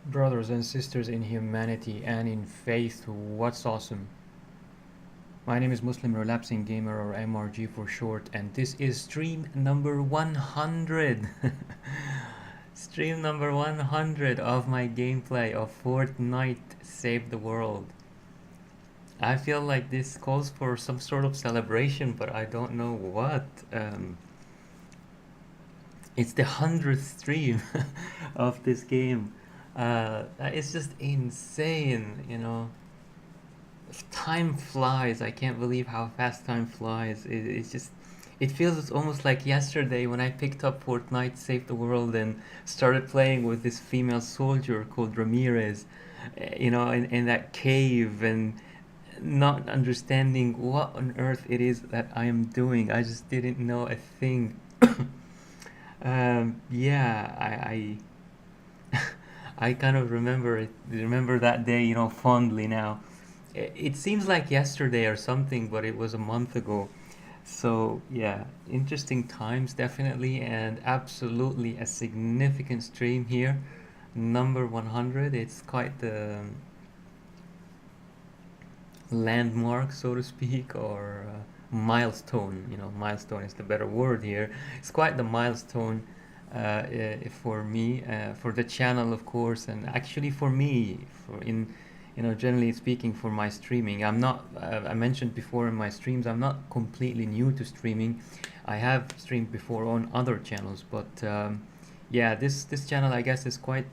Brothers and sisters in humanity and in faith, what's awesome? My name is Muslim Relapsing Gamer, or MRG for short, and this is stream number 100. Stream number 100 of my gameplay of Fortnite Save the World. I feel like this calls for some sort of celebration, but I don't know what. It's the 100th stream of this game. It's just insane. Time flies. I can't believe how fast time flies. It's just, it feels almost like yesterday when I picked up Fortnite, Save the World, and started playing with this female soldier called Ramirez, in that cave, and not understanding what on earth it is that I am doing. I just didn't know a thing. Yeah, I kind of remember that day, fondly now. It seems like yesterday or something, but it was a month ago. So, yeah, interesting times definitely, and absolutely a significant stream here. Number 100, it's quite the landmark, so to speak, or milestone. Milestone is the better word here. It's quite the milestone for me, for the channel, of course, and actually for me, generally speaking, for my streaming. I'm not. I mentioned before in my streams, I'm not completely new to streaming. I have streamed before on other channels, but yeah, this channel, I guess, is quite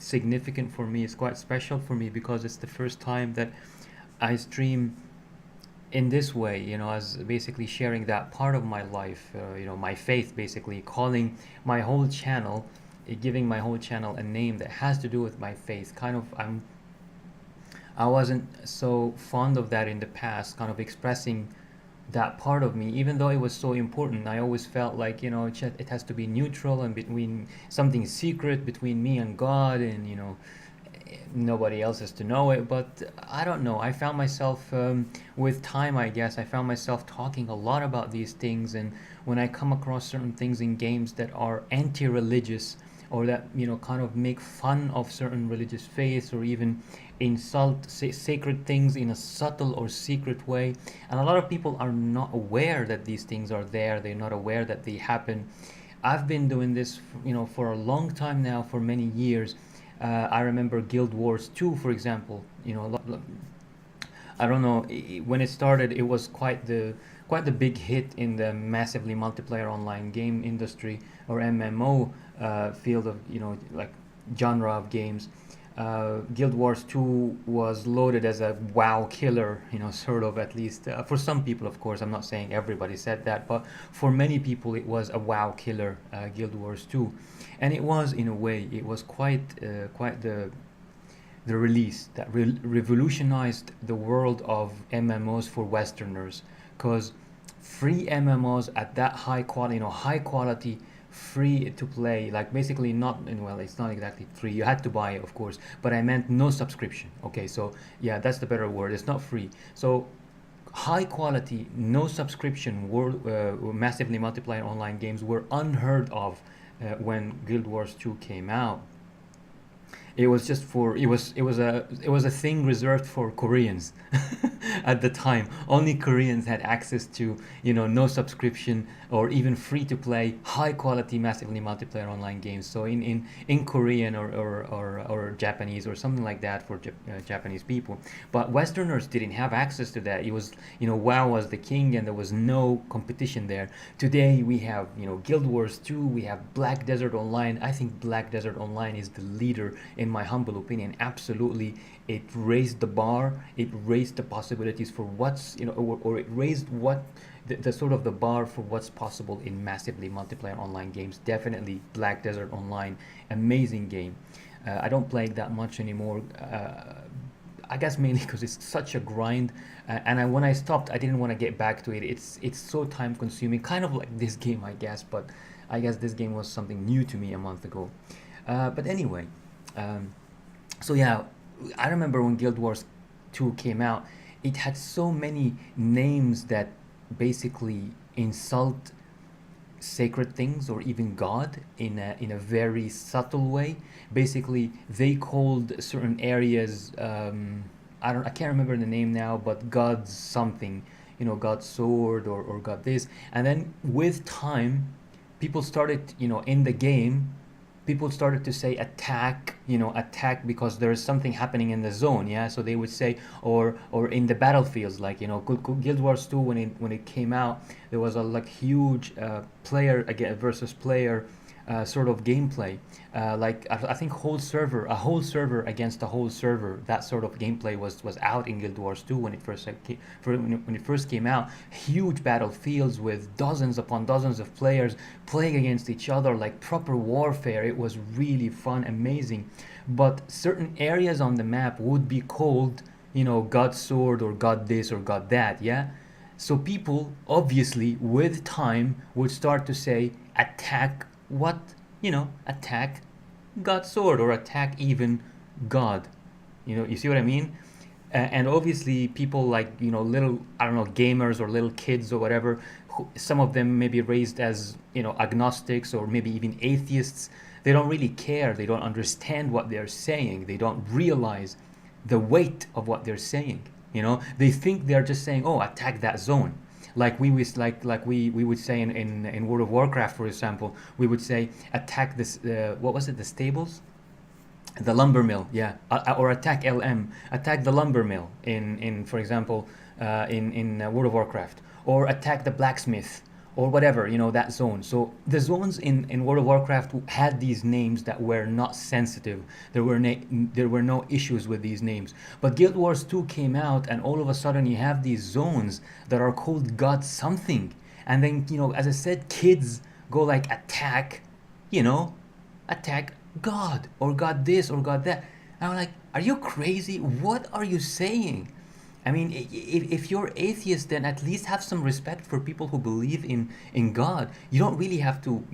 significant for me. It's quite special for me because it's the first time that I stream in this way, as basically sharing that part of my life, my faith, basically calling my whole channel, giving my whole channel a name that has to do with my faith. Kind of, I wasn't so fond of that in the past, kind of expressing that part of me, even though it was so important. I always felt like, it has to be neutral and between something secret between me and God, and nobody else has to know it. But I don't know, I found myself, with time, I guess I found myself talking a lot about these things. And when I come across certain things in games that are anti-religious, or that kind of make fun of certain religious faiths, or even insult sacred things in a subtle or secret way, and a lot of people are not aware that these things are there, they're not aware that they happen. I've been doing this, for a long time now, for many years. I remember Guild Wars 2, for example. I don't know, when it started, it was quite the big hit in the massively multiplayer online game industry, or MMO field of, like, genre of games. Guild Wars 2 was loaded as a WoW killer, sort of, at least for some people, of course. I'm not saying everybody said that, but for many people, it was a WoW killer, Guild Wars 2. And it was, in a way, it was quite the release that revolutionized the world of MMOs for Westerners, because free MMOs at that high quality, high quality, free to play, like, basically, not, well, it's not exactly free, you had to buy it, of course, but I meant no subscription. Okay, so yeah, that's the better word. It's not free. So high quality, no subscription world, massively multiplayer online games were unheard of when Guild Wars 2 came out. It was just for it was a thing reserved for Koreans at the time. Only Koreans had access to, no subscription, or even free to play, high quality, massively multiplayer online games. So in Korean, or Japanese, or something like that, for Japanese people. But Westerners didn't have access to that. It was, WoW was the king, and there was no competition there. Today we have, Guild Wars 2, we have Black Desert Online. I think Black Desert Online is the leader, in my humble opinion. Absolutely, it raised the bar. It raised the possibilities for what's, or it raised the sort of the bar for what's possible in massively multiplayer online games. Definitely Black Desert Online, amazing game. I don't play it that much anymore. I guess mainly because it's such a grind, and when I stopped, I didn't want to get back to it. It's so time consuming, kind of like this game, I guess. But I guess this game was something new to me a month ago. But anyway, um, so yeah, I remember when Guild Wars 2 came out, it had so many names that basically insult sacred things or even God in a very subtle way. Basically, they called certain areas, I can't remember the name now, but God's something, God's sword, or God this. And then with time, people started, in the game, people started to say attack, attack, because there is something happening in the zone. Yeah, so they would say, or in the battlefields, like, Guild Wars 2, when it came out, there was a like huge player again versus player sort of gameplay, like I think a whole server against a whole server. That sort of gameplay was out in Guild Wars 2 when it first when it first came out. Huge battlefields with dozens upon dozens of players playing against each other, like proper warfare. It was really fun, amazing. But certain areas on the map would be called, God Sword or God this or God that. Yeah. So people obviously with time would start to say attack what, attack God's sword, or attack even God. You see what I mean? And obviously people like, little, I don't know, gamers or little kids or whatever, some of them may be raised as, agnostics or maybe even atheists. They don't really care. They don't understand what they're saying. They don't realize the weight of what they're saying. They think they're just saying, oh, attack that zone. Like we would say in World of Warcraft, for example, we would say attack this, what was it, the stables, the lumber mill. Yeah, or attack LM, attack the lumber mill in for example, in World of Warcraft, or attack the blacksmith, or whatever, that zone. So the zones in World of Warcraft had these names that were not sensitive. There were no issues with these names. But Guild Wars 2 came out, and all of a sudden you have these zones that are called God something. And then, as I said, kids go like attack, attack God, or God this, or God that. And I'm like, are you crazy? What are you saying? I mean, if you're atheist, then at least have some respect for people who believe in God. You don't really have to,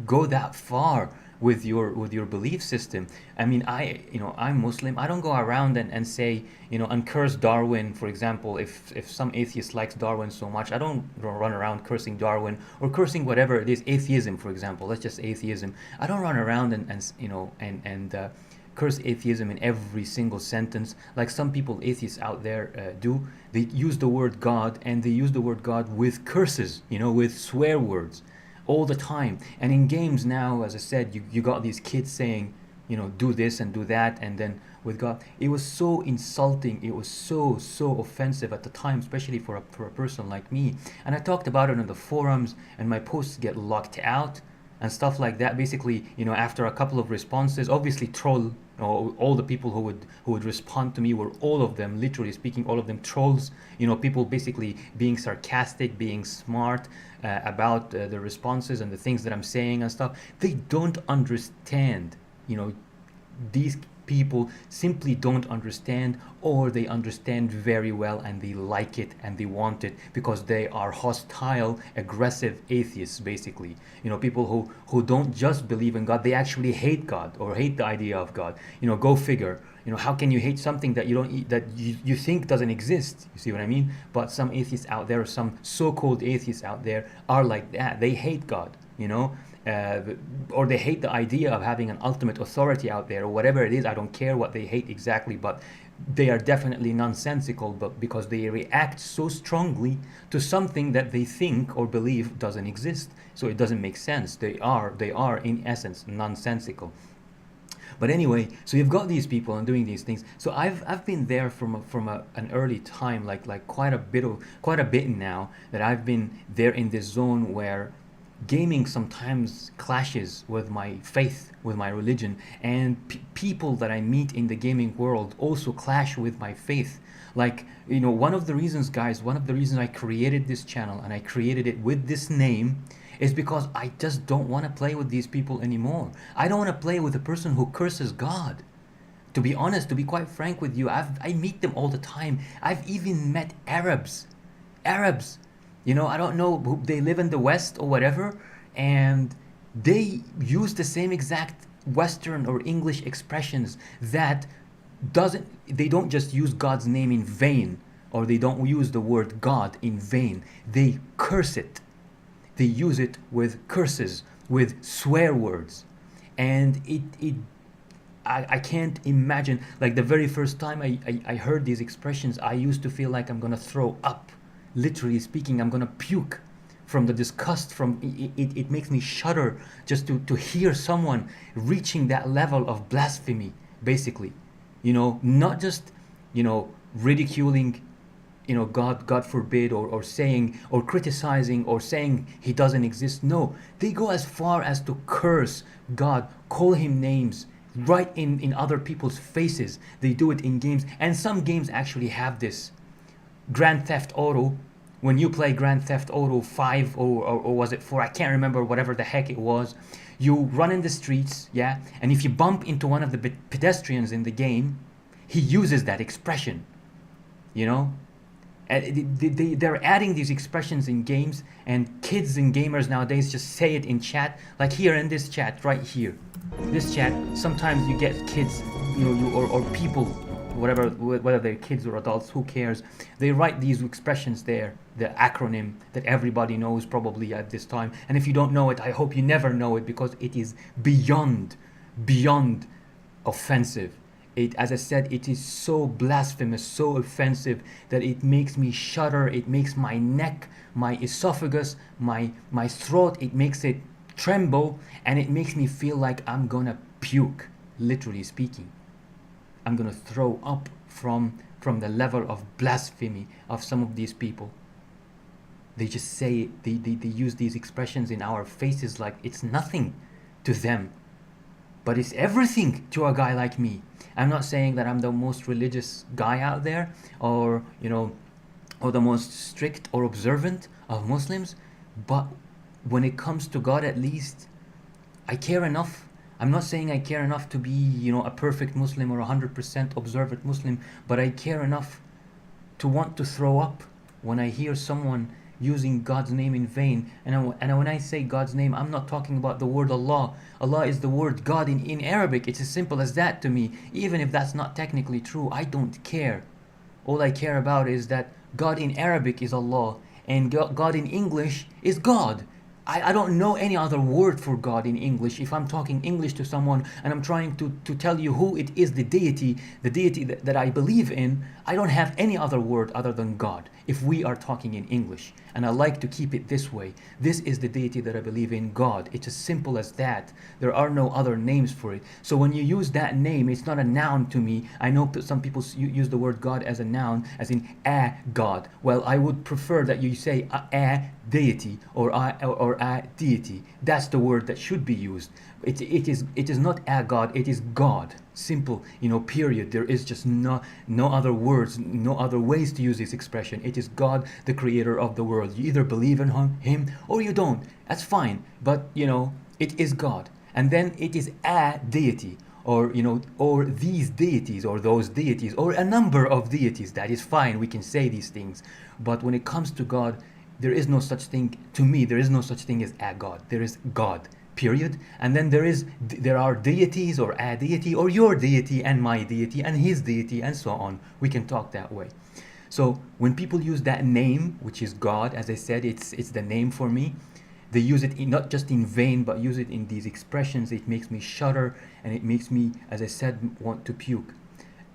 go that far with your belief system. I mean, I'm Muslim. I don't go around and say, and curse Darwin, for example. If some atheist likes Darwin so much, I don't run around cursing Darwin or cursing whatever it is, atheism, for example. That's just atheism. I don't run around and curse atheism in every single sentence like some people, atheists out there, do. They use the word God, and they use the word God with curses, with swear words all the time. And in games now, as I said, you got these kids saying, do this and do that, and then with God, it was so insulting. It was so offensive at the time, especially for a person like me. And I talked about it on the forums, and my posts get locked out and stuff like that. Basically, after a couple of responses, obviously troll, all the people who would respond to me were, all of them, literally speaking, all of them trolls. People basically being sarcastic, being smart about the responses and the things that I'm saying and stuff. They don't understand. These people simply don't understand, or they understand very well and they like it and they want it because they are hostile, aggressive atheists, basically. People who don't just believe in God, they actually hate God or hate the idea of God. Go figure. How can you hate something that you think doesn't exist? You see what I mean? But some atheists out there, some so-called atheists out there, are like that. They hate God, or they hate the idea of having an ultimate authority out there, or whatever it is. I don't care what they hate exactly, but they are definitely nonsensical, but because they react so strongly to something that they think or believe doesn't exist, so it doesn't make sense. They are in essence nonsensical. But anyway, so you've got these people and doing these things. So I've been there from an early time, like quite a bit now, that I've been there in this zone where gaming sometimes clashes with my faith, with my religion, and people that I meet in the gaming world also clash with my faith. Like, one of the reasons, guys, I created this channel, and I created it with this name, is because I just don't want to play with these people anymore. I don't want to play with a person who curses God. To be honest, to be quite frank with you, I meet them all the time. I've even met Arabs. I don't know, they live in the West or whatever, and they use the same exact Western or English expressions that they don't just use God's name in vain, or they don't use the word God in vain. They curse it. they use it with curses, with swear words. And I can't imagine, like the very first time I heard these expressions, I used to feel like I'm gonna throw up. Literally speaking, I'm gonna puke from the disgust, from it makes me shudder just to hear someone reaching that level of blasphemy, basically. Not just, ridiculing, God forbid, or saying, or criticizing, or saying he doesn't exist. No, they go as far as to curse God, call him names, right in other people's faces. They do it in games, and some games actually have this. Grand Theft Auto, when you play Grand Theft Auto 5, or was it 4, I can't remember, whatever the heck it was, you run in the streets, yeah, and if you bump into one of the pedestrians in the game, he uses that expression, you know? They're adding these expressions in games, and kids and gamers nowadays just say it in chat, like here in this chat, right here. This chat, sometimes you get kids, or people, whatever, whether they're kids or adults, who cares? They write these expressions there, the acronym that everybody knows probably at this time. And if you don't know it, I hope you never know it, because it is beyond offensive. As I said, it is so blasphemous, so offensive, that it makes me shudder. It makes my neck, my esophagus, my throat, it makes it tremble, and it makes me feel like I'm gonna puke, literally speaking. I'm gonna throw up from the level of blasphemy of some of these people. They just say it, they use these expressions in our faces like it's nothing to them. But it's everything to a guy like me. I'm not saying that I'm the most religious guy out there, or or the most strict or observant of Muslims, but when it comes to God, at least I care enough. I'm not saying I care enough to be, a perfect Muslim or 100% observant Muslim, but I care enough to want to throw up when I hear someone using God's name in vain. And when I say God's name, I'm not talking about the word Allah. Allah is the word God in Arabic. It's as simple as that to me. Even if that's not technically true, I don't care. All I care about is that God in Arabic is Allah, and God in English is God. I don't know any other word for God in English. If I'm talking English to someone and I'm trying to tell you who it is, the deity that I believe in, I don't have any other word other than God, if we are talking in English. And I like to keep it this way. This is the deity that I believe in, God. It's as simple as that. There are no other names for it. So when you use that name, it's not a noun to me. I know some people use the word God as a noun, as in a God. Well, I would prefer that you say a deity, or a deity. That's the word that should be used. It is not a God, it is God. Simple, period. There is just no other words, no other ways to use this expression. It is God, the creator of the world. You either believe in him or you don't. That's fine. But it is God. And then it is a deity, or or these deities, or those deities, or a number of deities. That is fine. We can say these things. But when it comes to God, there is no such thing. To me, there is no such thing as a God. There is God, period. And then there are deities, or a deity, or your deity, and my deity, and his deity, and so on. We can talk that way. So when people use that name, which is God, as I said, it's the name for me. They use it not just in vain, but use it in these expressions. It makes me shudder, and it makes me, as I said, want to puke.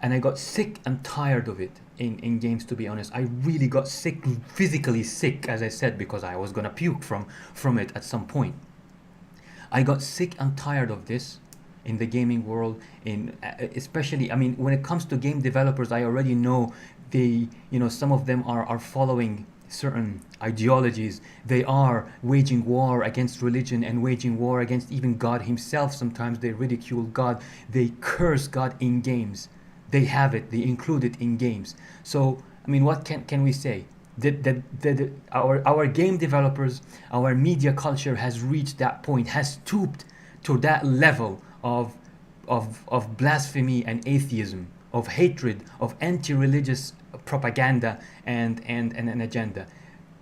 And I got sick and tired of it in games, to be honest. I really got sick, physically sick, as I said, because I was gonna puke from it at some point. I got sick and tired of this in the gaming world, especially, when it comes to game developers, I already know some of them are following certain ideologies. They are waging war against religion, and waging war against even God himself. Sometimes they ridicule God. They curse God in games. They have it. They include it in games. So, what can we say? Our game developers, our media culture has reached that point, has stooped to that level of blasphemy and atheism, of hatred, of anti-religious propaganda and an agenda.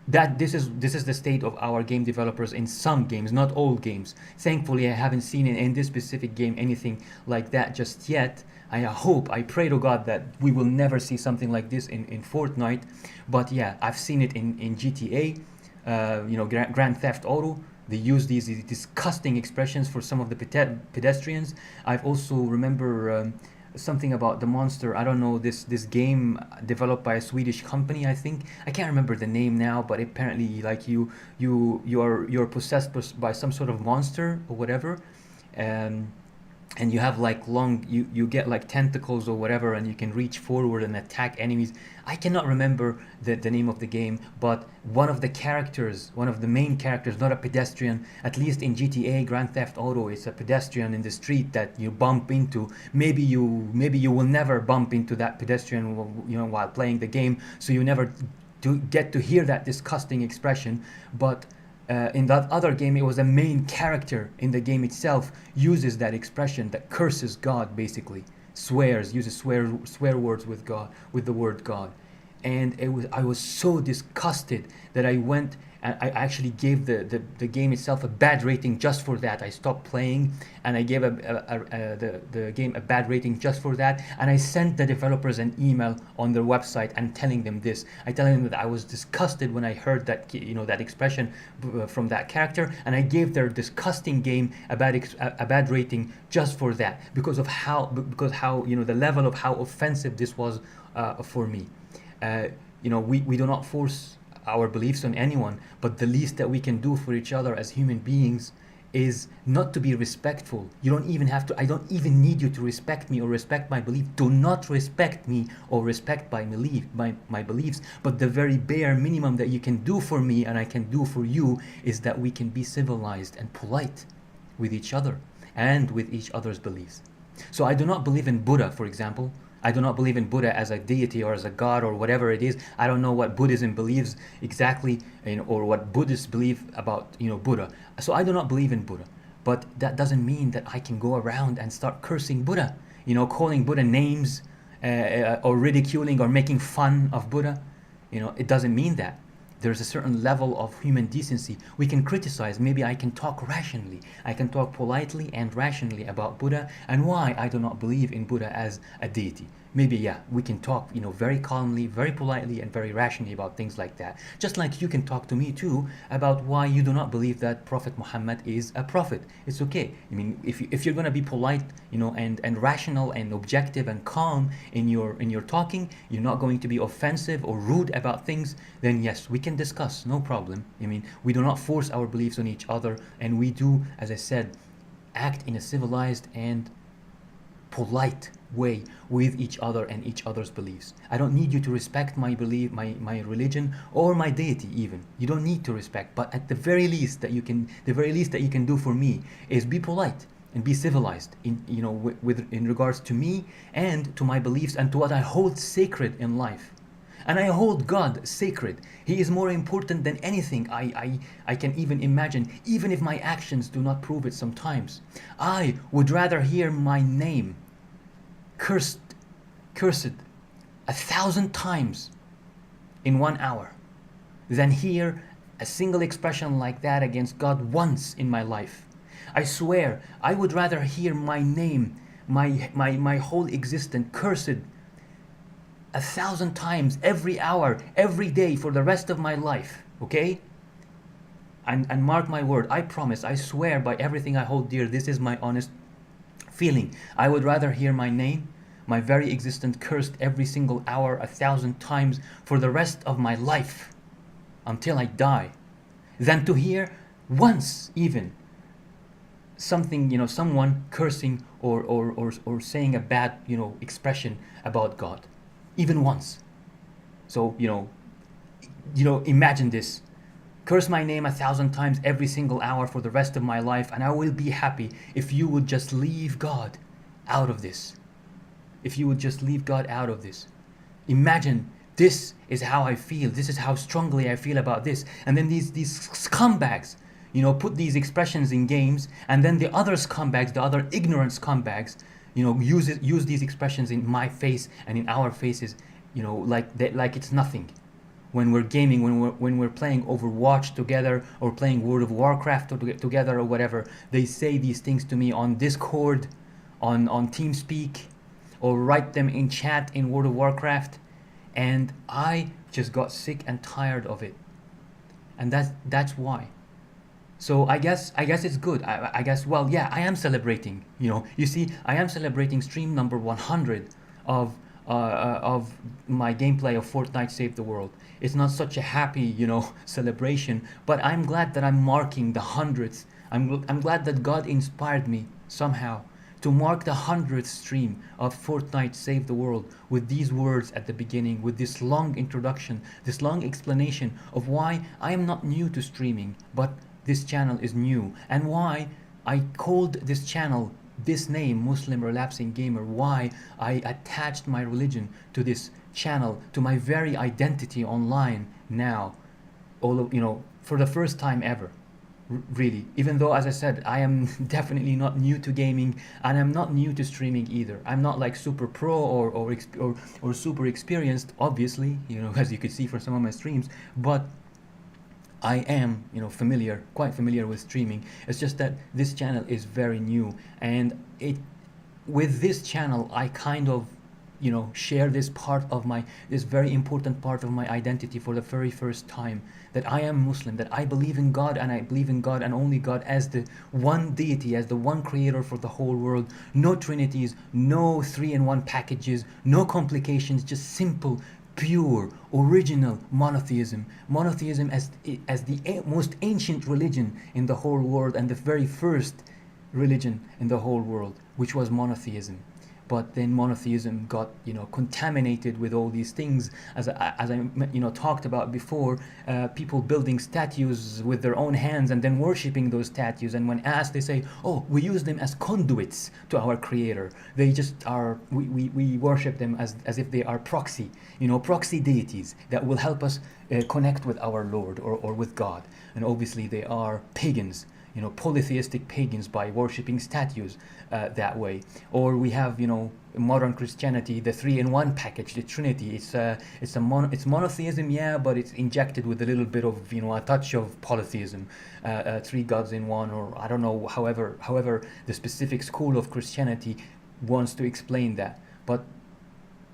That this is the state of our game developers in some games, not all games. Thankfully, I haven't seen in this specific game anything like that just yet. I pray to God that we will never see something like this in Fortnite. But yeah, I've seen it in GTA. Grand Theft Auto. They use these disgusting expressions for some of the pedestrians. I've also remember something about the monster. I don't know, this game developed by a Swedish company. I think I can't remember the name now, but apparently like you're possessed by some sort of monster or whatever. Um, and you have like you get like tentacles or whatever, and you can reach forward and attack enemies. I cannot remember the name of the game, but one of the main characters, not a pedestrian, at least in GTA Grand Theft Auto, is a pedestrian in the street that you bump into. Maybe you will never bump into that pedestrian while playing the game, so you never get to hear that disgusting expression. But in that other game, it was a main character in the game itself uses that expression that curses God, basically uses swear words with God, with the word God. And I was so disgusted that I went and I actually gave the game itself a bad rating just for that. I stopped playing and I gave the game a bad rating just for that. And I sent the developers an email on their website and telling them this. I telling them that I was disgusted when I heard that expression from that character, and I gave their disgusting game a bad rating just for that, because how the level of how offensive this was for me. We do not force our beliefs on anyone, but the least that we can do for each other as human beings is not to be respectful. You don't even have to. I don't even need you to respect me or respect my belief. Do not respect me or respect my beliefs. But the very bare minimum that you can do for me and I can do for you is that we can be civilized and polite with each other and with each other's beliefs. So I do not believe in Buddha, for example. I do not believe in Buddha as a deity or as a god or whatever it is. I don't know what Buddhism believes exactly, or what Buddhists believe about Buddha. So I do not believe in Buddha. But that doesn't mean that I can go around and start cursing Buddha, calling Buddha names, or ridiculing or making fun of Buddha. It doesn't mean that. There's a certain level of human decency. We can criticize. Maybe I can talk rationally. I can talk politely and rationally about Buddha and why I do not believe in Buddha as a deity. Maybe, we can talk, very calmly, very politely, and very rationally about things like that. Just like you can talk to me too about why you do not believe that Prophet Muhammad is a prophet. It's okay. I mean, if you're going to be polite, and rational and objective and calm in your talking, you're not going to be offensive or rude about things, then yes, we can discuss, no problem. I mean, we do not force our beliefs on each other, and we do, as I said, act in a civilized and polite way with each other and each other's beliefs. I don't need you to respect my belief, my religion, or my deity even. You don't need to respect, but at the very least that you can do for me is be polite and be civilized in regards to me and to my beliefs and to what I hold sacred in life. And I hold God sacred. He is more important than anything I can even imagine, even if my actions do not prove it sometimes. I would rather hear my name cursed 1,000 times in 1 hour than hear a single expression like that against God once in my life. I swear, I would rather hear my name, my whole existence cursed 1,000 times every hour, every day for the rest of my life, okay? And mark my word, I promise, I swear by everything I hold dear, this is my honest feeling. I would rather hear my name, my very existence cursed every single hour 1,000 times for the rest of my life until I die, than to hear once even something, someone cursing or saying a bad, expression about God. Even once. So, imagine this. Curse my name 1,000 times every single hour for the rest of my life, and I will be happy if you would just leave God out of this. If you would just leave God out of this. Imagine this is how I feel. This is how strongly I feel about this. And then these scumbags, put these expressions in games, and then the other scumbags, the other ignorant scumbags, use these expressions in my face and in our faces, like it's nothing. When we're gaming, when we're playing Overwatch together or playing World of Warcraft together or whatever, they say these things to me on Discord, on TeamSpeak, or write them in chat in World of Warcraft, and I just got sick and tired of it. and that's why. So I guess it's good. I guess, well, yeah, I am celebrating. You see, I am celebrating stream number 100 of of my gameplay of Fortnite Save the World. It's not such a happy, celebration, but I'm glad that I'm marking the hundredth. I'm glad that God inspired me somehow to mark the 100th stream of Fortnite Save the World with these words at the beginning, with this long introduction, this long explanation of why I am not new to streaming, but this channel is new, and why I called this channel this name, Muslim Relapsing Gamer, why I attached my religion to this channel, to my very identity online now, all of, for the first time ever. Really, even though, as I said, I am definitely not new to gaming, and I'm not new to streaming either. I'm not like super pro or super experienced, obviously, as you could see from some of my streams, but I am, familiar, quite familiar with streaming. It's just that this channel is very new, and with this channel, I kind of, share this very important part of my identity for the very first time, that I am Muslim, that I believe in God, and I believe in God and only God as the one deity, as the one creator for the whole world. No trinities, no three-in-one packages, no complications, just simple, pure, original monotheism. Monotheism as the most ancient religion in the whole world, and the very first religion in the whole world, which was monotheism. But then monotheism got, contaminated with all these things, as I talked about before. People building statues with their own hands and then worshipping those statues, and when asked, they say, "Oh, we use them as conduits to our creator. They just are. We worship them as if they are proxy, proxy deities that will help us connect with our Lord, or with God." And obviously they are pagans, polytheistic pagans, by worshipping statues that way. Or we have, modern Christianity, the three-in-one package, the Trinity. It's monotheism, yeah, but it's injected with a little bit of, a touch of polytheism, three gods in one, or I don't know, however the specific school of Christianity wants to explain that. But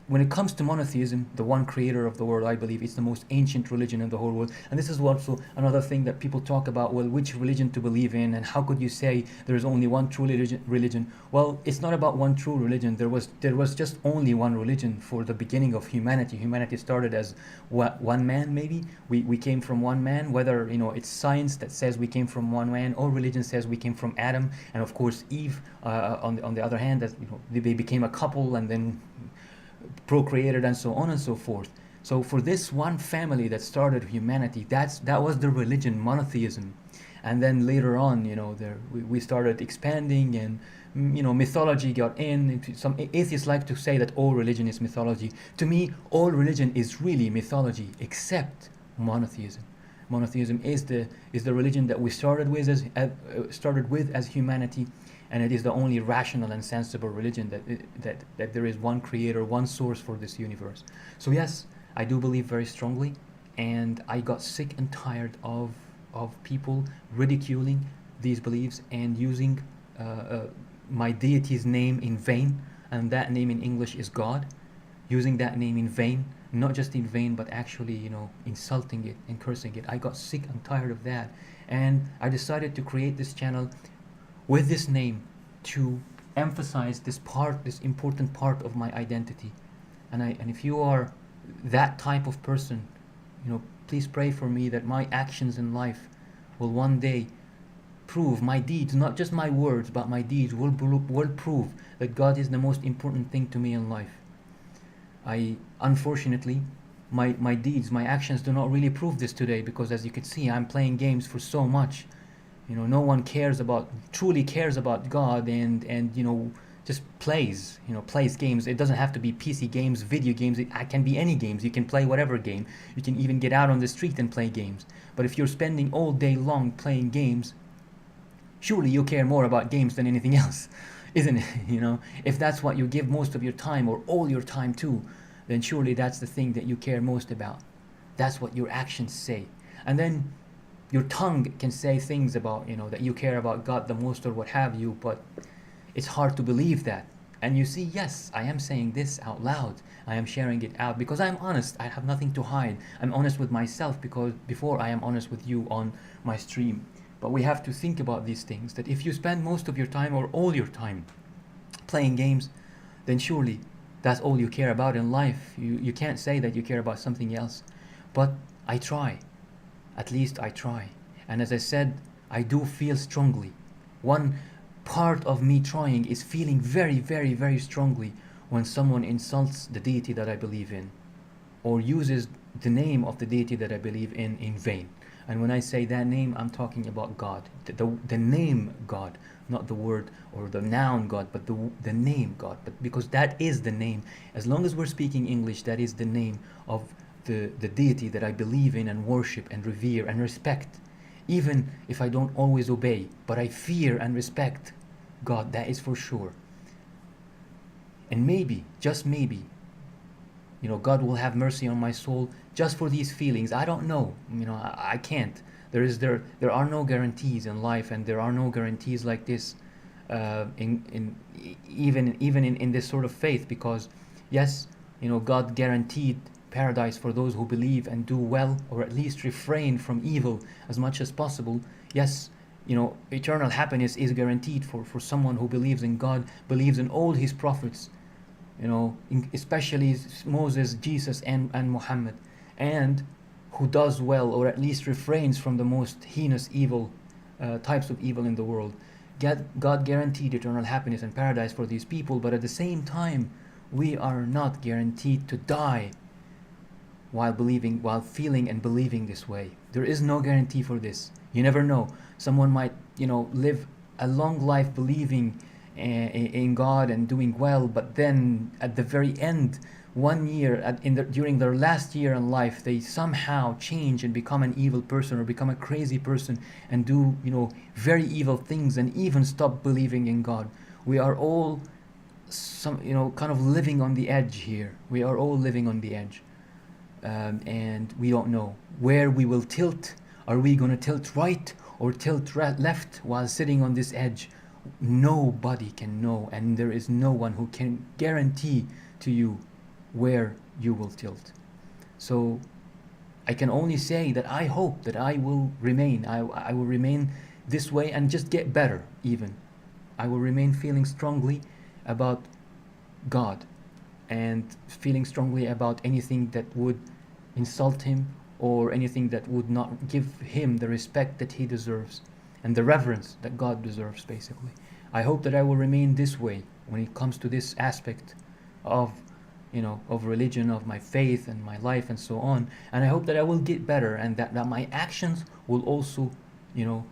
when it comes to monotheism, the one creator of the world, I believe it's the most ancient religion in the whole world. And this is also another thing that people talk about. Well, which religion to believe in, and how could you say there is only one true religion? Well, it's not about one true religion. There was just only one religion for the beginning of humanity. Humanity started as one man, maybe. We came from one man, whether it's science that says we came from one man, or religion says we came from Adam, and of course Eve. On the other hand, that they became a couple and then procreated, and so on and so forth. So for this one family that started humanity, that was the religion, monotheism. And then later on, we started expanding, and mythology got in. Some atheists like to say that all religion is mythology. To me, all religion is really mythology, except monotheism. Monotheism is the religion that we started with as humanity, and it is the only rational and sensible religion that there is one creator, one source for this universe. So yes, I do believe very strongly, and I got sick and tired of people ridiculing these beliefs and using my deity's name in vain, and that name in English is God. Using that name in vain, not just in vain, but actually, insulting it and cursing it. I got sick and tired of that, and I decided to create this channel with this name to emphasize this important part of my identity. And if you are that type of person, please pray for me that my actions in life will one day prove, my deeds, not just my words, but my deeds will prove that God is the most important thing to me in life. Unfortunately, my deeds, my actions do not really prove this today, because as you can see, I'm playing games for so much. No one truly cares about God, and just plays games. It doesn't have to be PC games, video games. It can be any games. You can play whatever game. You can even get out on the street and play games. But if you're spending all day long playing games, surely you care more about games than anything else, isn't it? If that's what you give most of your time, or all your time to, then surely that's the thing that you care most about. That's what your actions say. And then your tongue can say things about, that you care about God the most, or what have you, but it's hard to believe that And you see, yes, I am saying this out loud. I am sharing it out because I'm honest. I have nothing to hide. I'm honest with myself because before I am honest with you on my stream. But we have to think about these things, that if you spend most of your time or all your time playing games, then surely that's all you care about in life. You can't say that you care about something else. But I try. At least I try. And as I said, I do feel strongly. One part of me trying is feeling very, very, very strongly when someone insults the deity that I believe in or uses the name of the deity that I believe in vain. And when I say that name, I'm talking about God. The name God, not the word or the noun God, but the name God. But because that is the name, as long as we're speaking English, that is the name of the deity that I believe in and worship and revere and respect. Even if I don't always obey, but I fear and respect God, that is for sure. And maybe, just maybe, God will have mercy on my soul just for these feelings. I don't know. I can't. There are no guarantees in life, and there are no guarantees like this even in this sort of faith, because yes, God guaranteed paradise for those who believe and do well, or at least refrain from evil as much as possible. Yes, eternal happiness is guaranteed for someone who believes in God, believes in all his prophets, especially Moses, Jesus, and Muhammad, and who does well, or at least refrains from the most heinous evil, types of evil in the world. God guaranteed eternal happiness and paradise for these people, but at the same time, we are not guaranteed to die while feeling and believing this way. There is no guarantee for this. You never know. Someone might, live a long life believing in God and doing well, but then at the very end, one year during their last year in life, they somehow change and become an evil person or become a crazy person and do very evil things and even stop believing in God. We are all kind of living on the edge here. We are all living on the edge. And we don't know where we will tilt. Are we going to tilt right or tilt left while sitting on this edge? Nobody can know, and there is no one who can guarantee to you where you will tilt. So I can only say that I hope that I will remain. I will remain this way and just get better even. I will remain feeling strongly about God and feeling strongly about anything that would insult him or anything that would not give him the respect that he deserves and the reverence that God deserves, basically. I hope that I will remain this way when it comes to this aspect of of religion, of my faith and my life and so on. And I hope that I will get better, and that my actions will also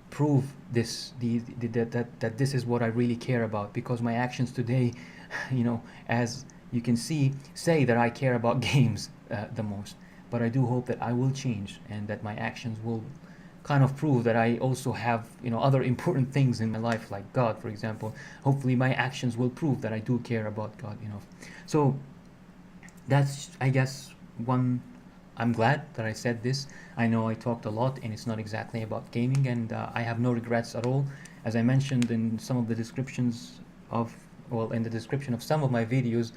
prove this, that this is what I really care about, because my actions today, as you can see, say that I care about games the most. But I do hope that I will change and that my actions will kind of prove that I also have other important things in my life, like God, for example. Hopefully my actions will prove that I do care about God. So that's, I guess, one. I'm glad that I said this. I know I talked a lot and it's not exactly about gaming, and I have no regrets at all. As I mentioned in some of the descriptions in the description of some of my videos,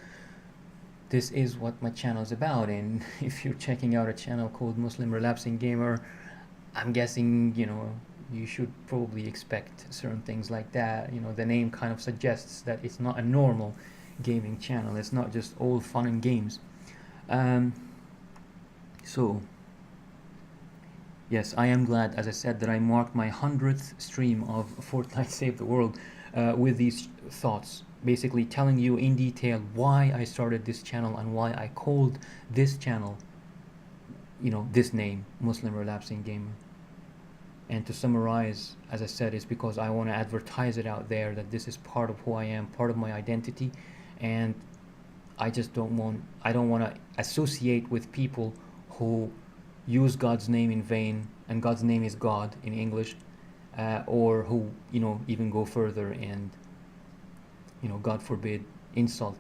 this is what my channel is about. And if you're checking out a channel called Muslim Relapsing Gamer, I'm guessing you should probably expect certain things like that. The name kind of suggests that it's not a normal gaming channel. It's not just all fun and games. So yes, I am glad, as I said, that I marked my 100th stream of Fortnite Save the World with these thoughts, basically telling you in detail why I started this channel and why I called this channel this name, Muslim Relapsing Gamer. And to summarize, as I said, is because I want to advertise it out there that this is part of who I am, part of my identity, and I don't want to associate with people who use God's name in vain, and God's name is God in English, or who even go further and God forbid, insult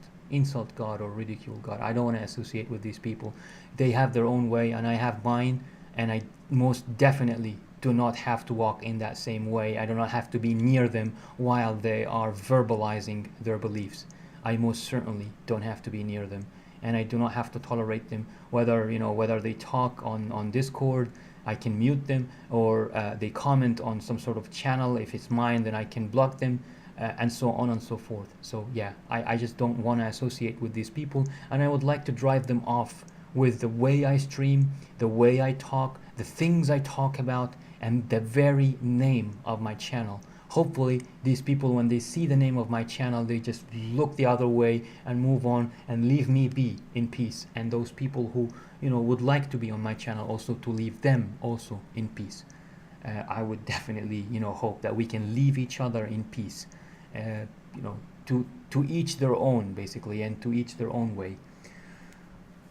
God or ridicule God. I don't want to associate with these people. They have their own way and I have mine, and I most definitely do not have to walk in that same way. I do not have to be near them while they are verbalizing their beliefs. I most certainly don't have to be near them, and I do not have to tolerate them. Whether they talk on Discord, I can mute them, or they comment on some sort of channel. If it's mine, then I can block them, and so on and so forth. So yeah, I just don't want to associate with these people, and I would like to drive them off with the way I stream, the way I talk, the things I talk about, and the very name of my channel. Hopefully these people, when they see the name of my channel, they just look the other way and move on and leave me be in peace. And those people who would like to be on my channel, also to leave them also in peace. I would definitely hope that we can leave each other in peace. To each their own, basically, and to each their own way.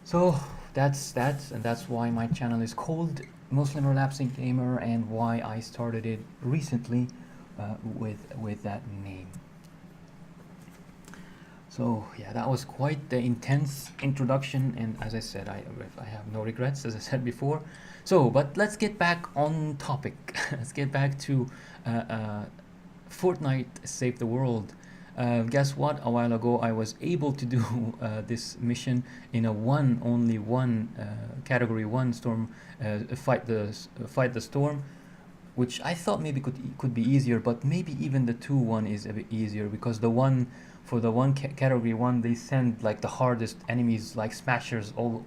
So that's why my channel is called Muslim Relapsing Gamer, and why I started it recently with that name. So yeah, that was quite the intense introduction, and as I said, I have no regrets, as I said before. So, but let's get back on topic. Let's get back to Fortnite Save the World. Guess what? A while ago, I was able to do this mission in a only one category 1 storm, fight the storm, which I thought maybe could be easier, but maybe even the 2-1 is a bit easier, because for the category 1 they send like the hardest enemies, like smashers, all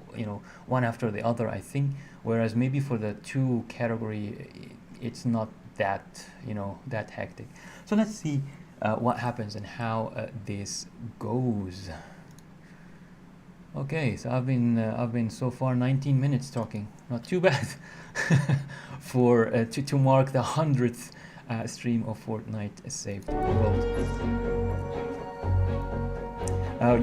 one after the other, I think, whereas maybe for the 2 category it's not that that hectic. So let's see what happens and how this goes. Okay, so I've been so far 19 minutes talking, not too bad for to mark the 100th stream of Fortnite Save the World.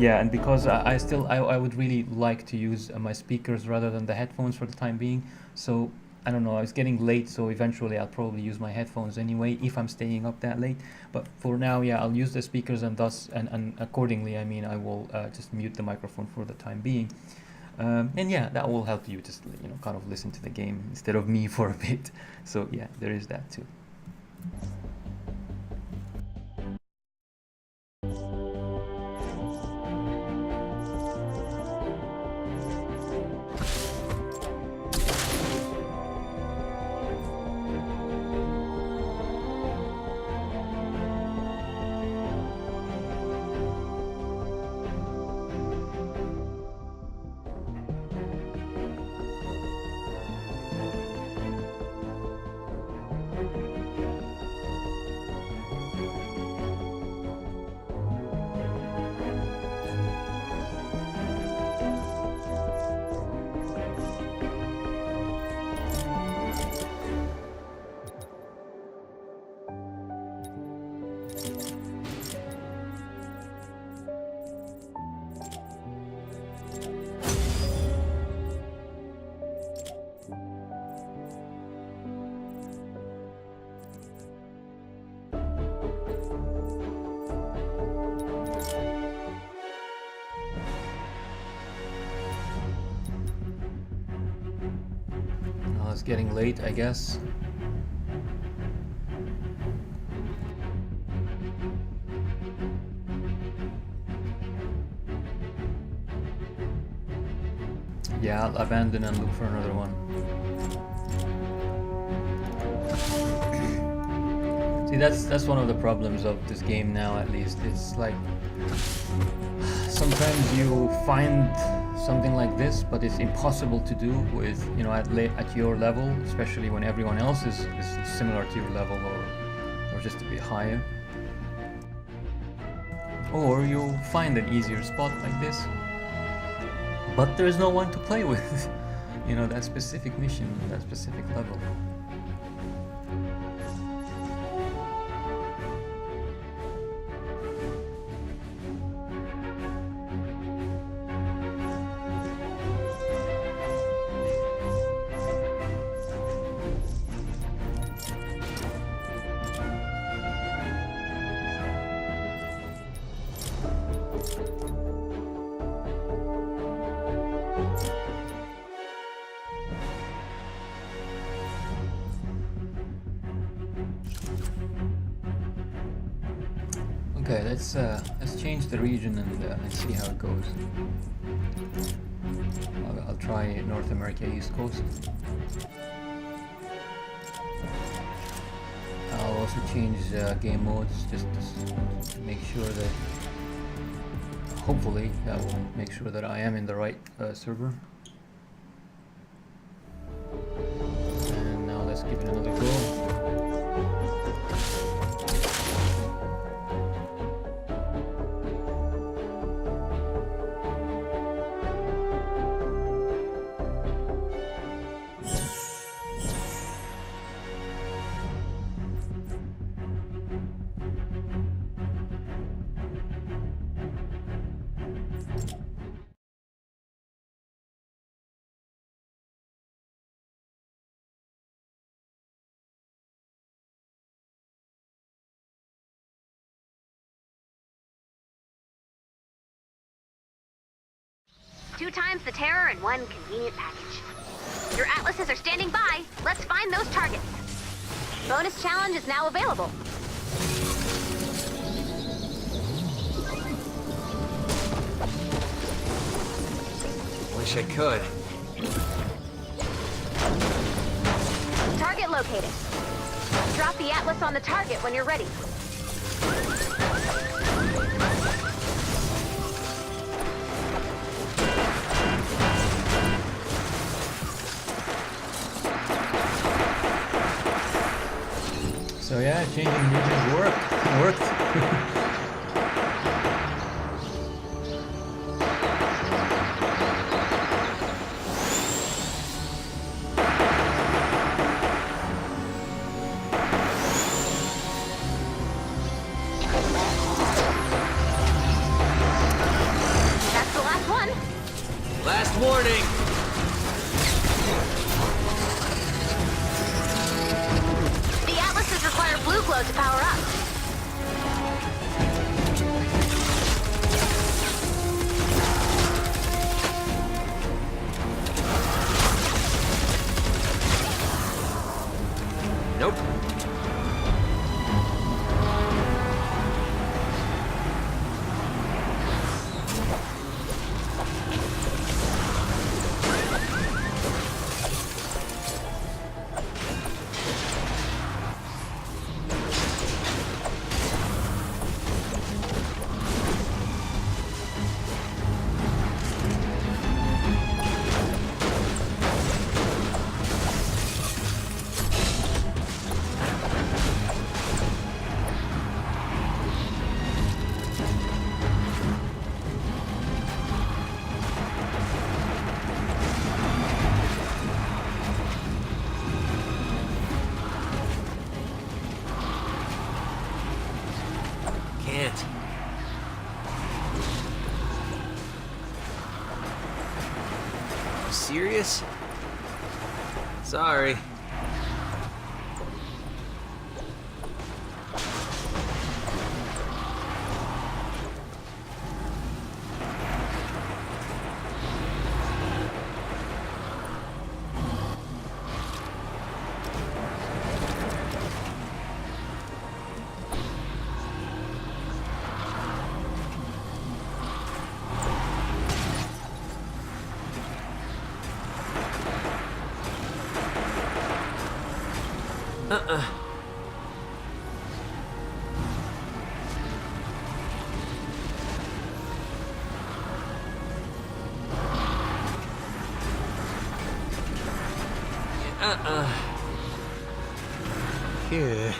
Yeah, and because I would really like to use my speakers rather than the headphones for the time being. So I don't know, it's getting late, so eventually I'll probably use my headphones anyway if I'm staying up that late. But for now, yeah, I'll use the speakers, and thus and accordingly, I mean, I will just mute the microphone for the time being. And yeah, that will help you just kind of listen to the game instead of me for a bit. So yeah, there is that too. It's getting late, I guess. Yeah, I'll abandon and look for another one. See, that's one of the problems of this game now, at least. It's like sometimes you find something like this, but it's impossible to do with at your level, especially when everyone else is similar to your level, or just a bit higher. Or you'll find an easier spot like this, but there's no one to play with that specific mission, that specific level. Okay, let's change the region and see how it goes. I'll try North America East Coast. I'll also change game modes just to make sure that, hopefully, that will make sure that I am in the right server. And now let's give it another go. Two times the terror in one convenient package. Your atlases are standing by. Let's find those targets. Bonus challenge is now available. Wish I could. Target located. Drop the atlas on the target when you're ready. So yeah, changing regions worked. That's the last one. Last warning! The atlases require blue glow to power up. Nope. Can't. You serious? Sorry. Yeah.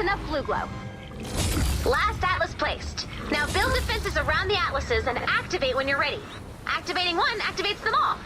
enough blue glow. Last atlas placed. Now build defenses around the atlases and activate when you're ready. Activating one activates them all.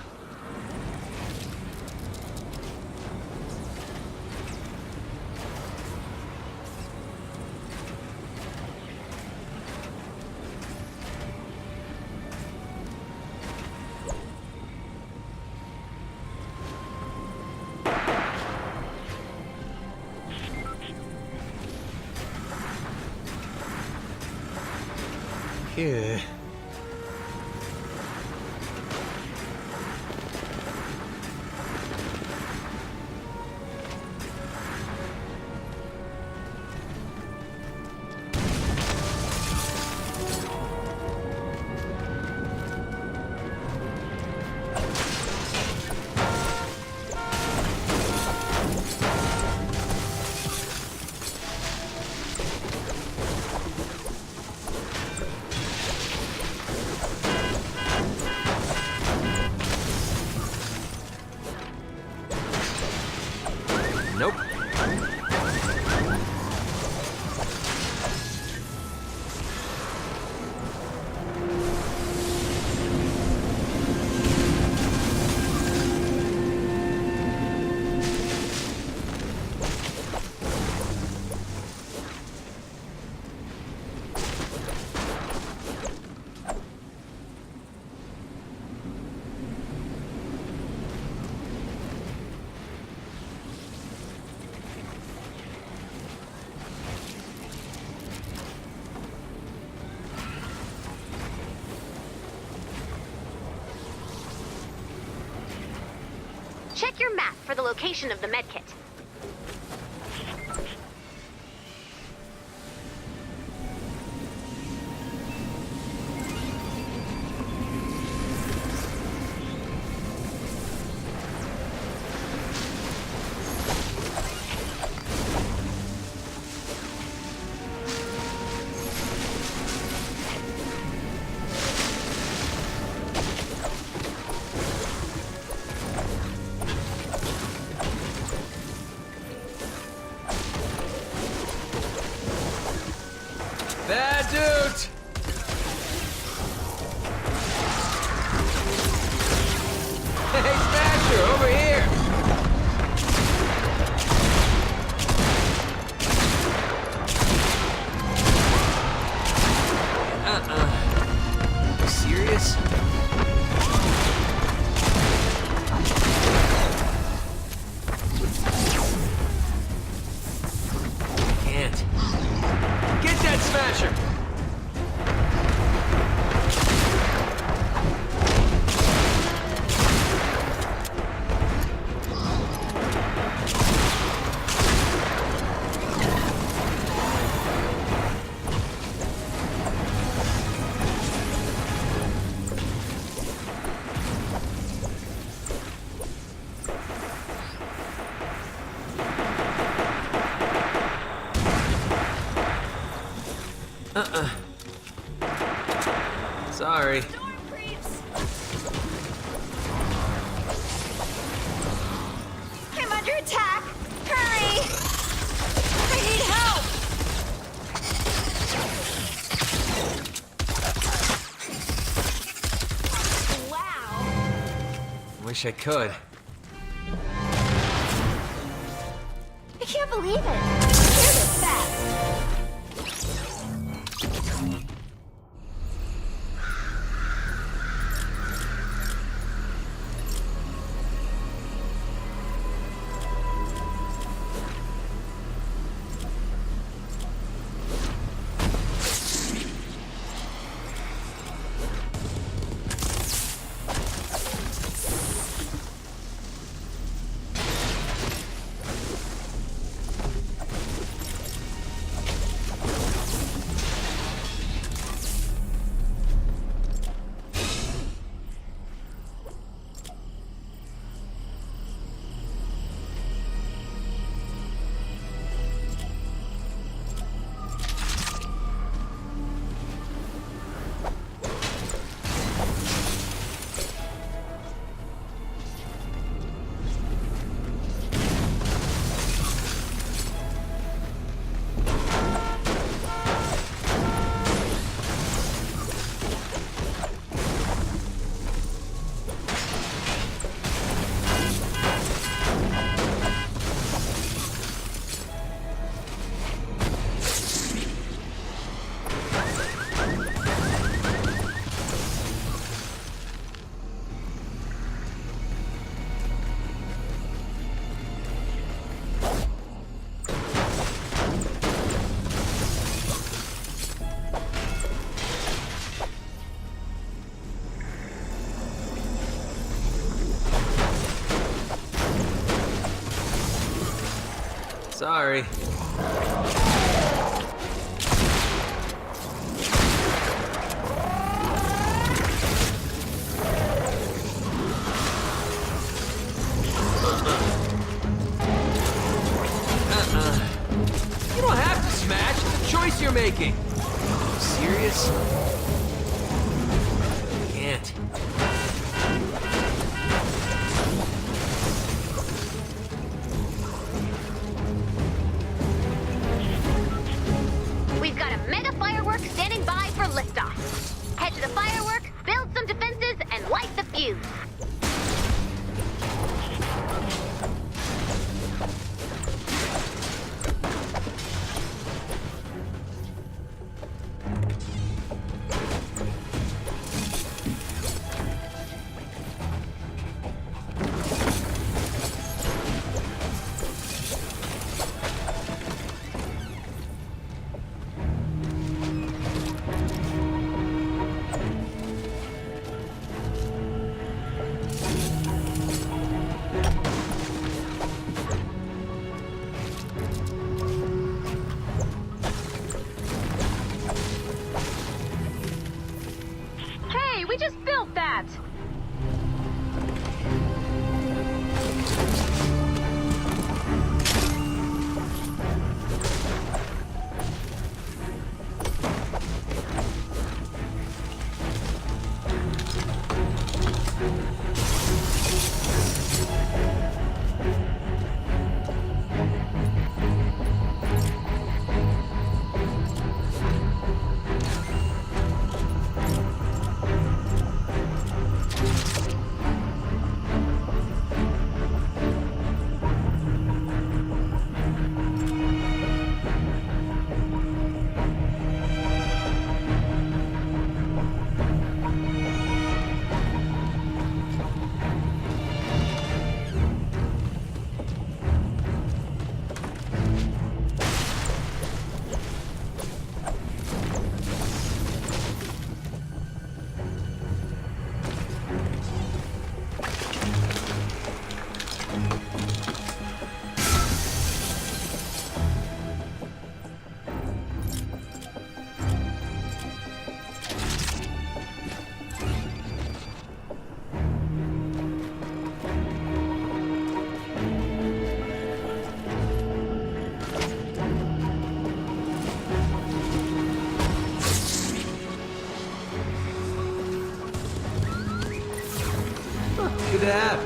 Phew. Nope. Check your map for the location of the medkit. Bad dude! Hey, Smasher, over here! You serious? Can't. Get that Smasher! Sorry. I'm under attack! Hurry! I need help! Wow! Wish I could. I can't believe it! You're the best! Sorry. You don't have to smash. It's a choice you're making. Serious? Can't. We've got a mega firework standing by for liftoff. Head to the firework, build some defenses, and light the fuse. Hey, we just built that! Good to have.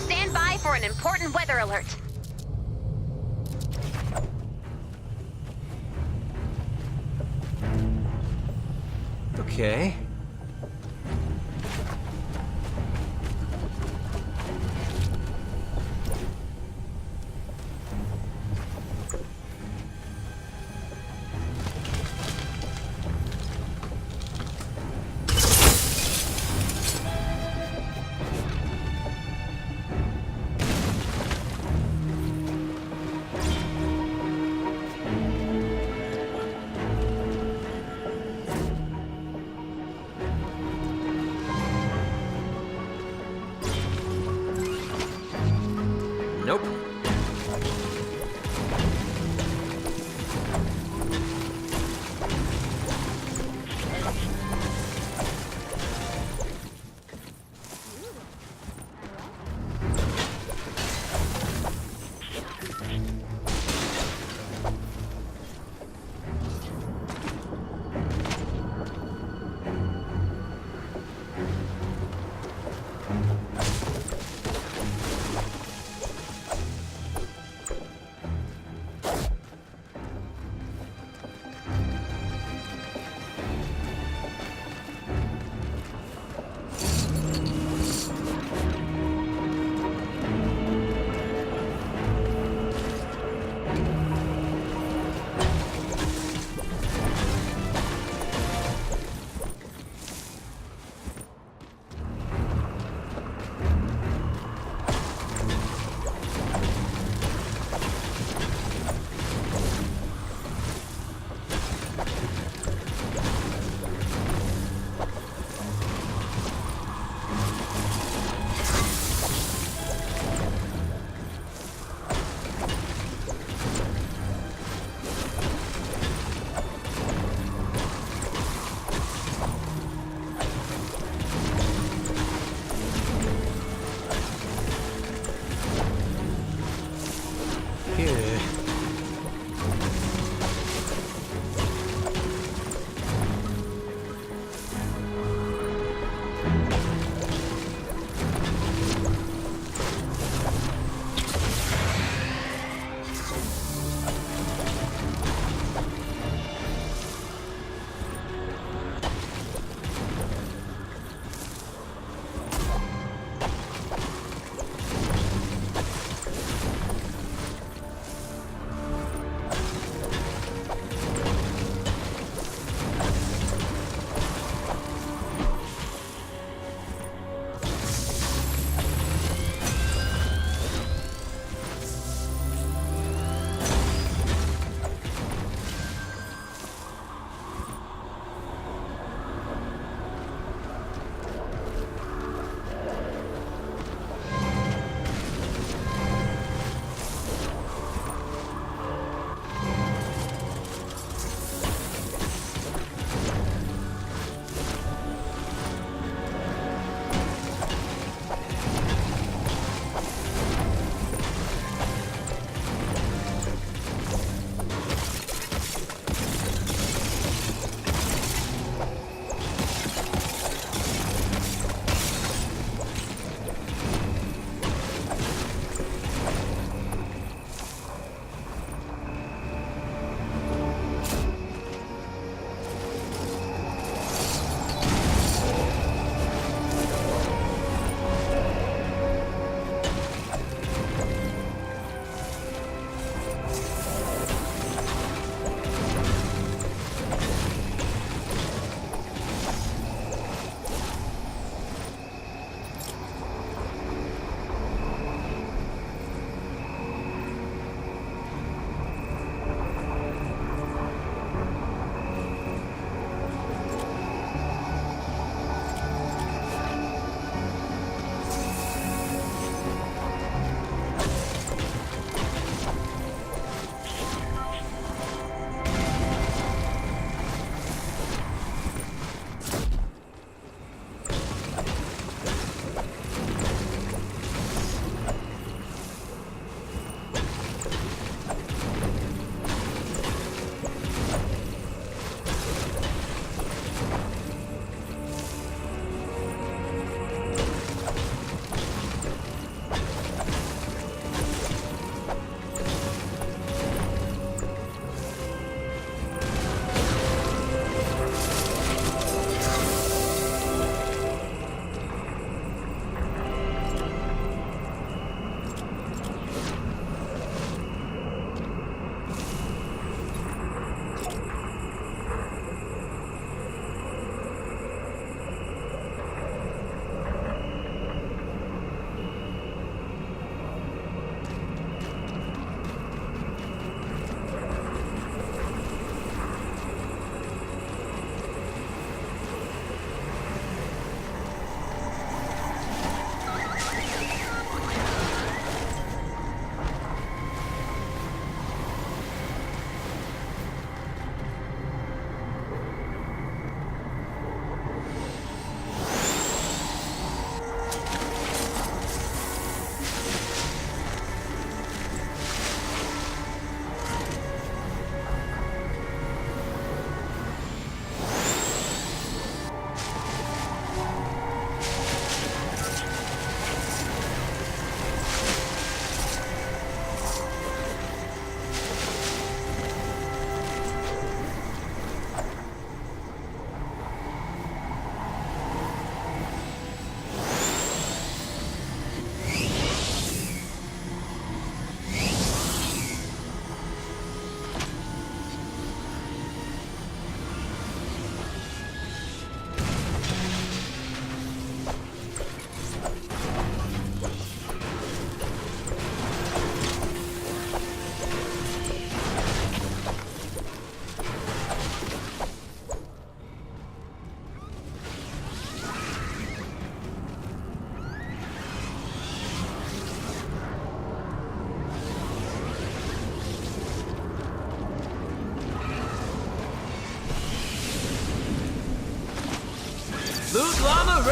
Stand by for an important weather alert. Okay.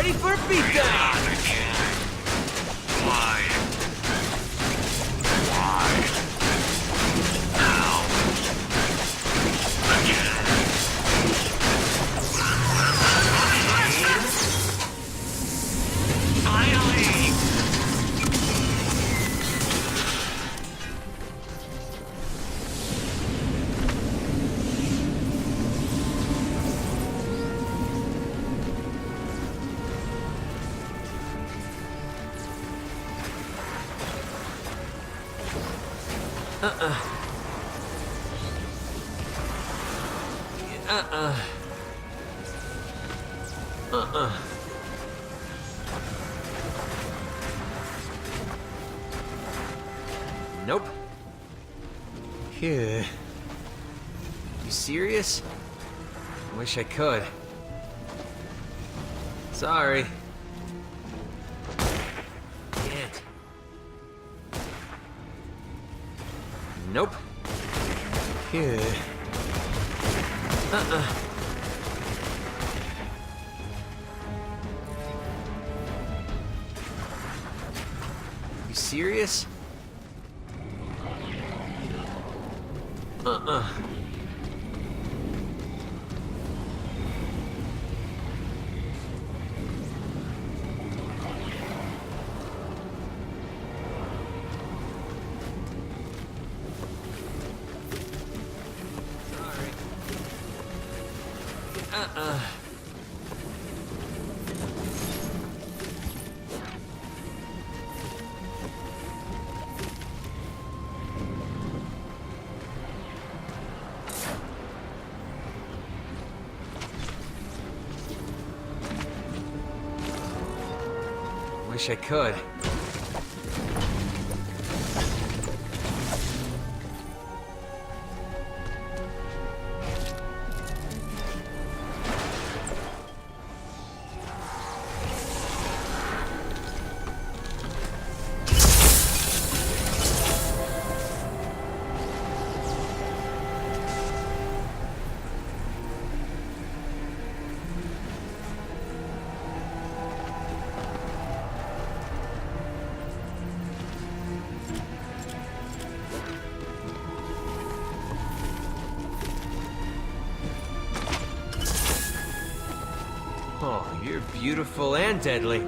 ready for a beatdown! Why? How? Again. Finally! Nope. Phew. You serious? I wish I could. Sorry. Can't. Nope. Phew. You serious? Sorry. Wish I could. Oh, you're beautiful and deadly.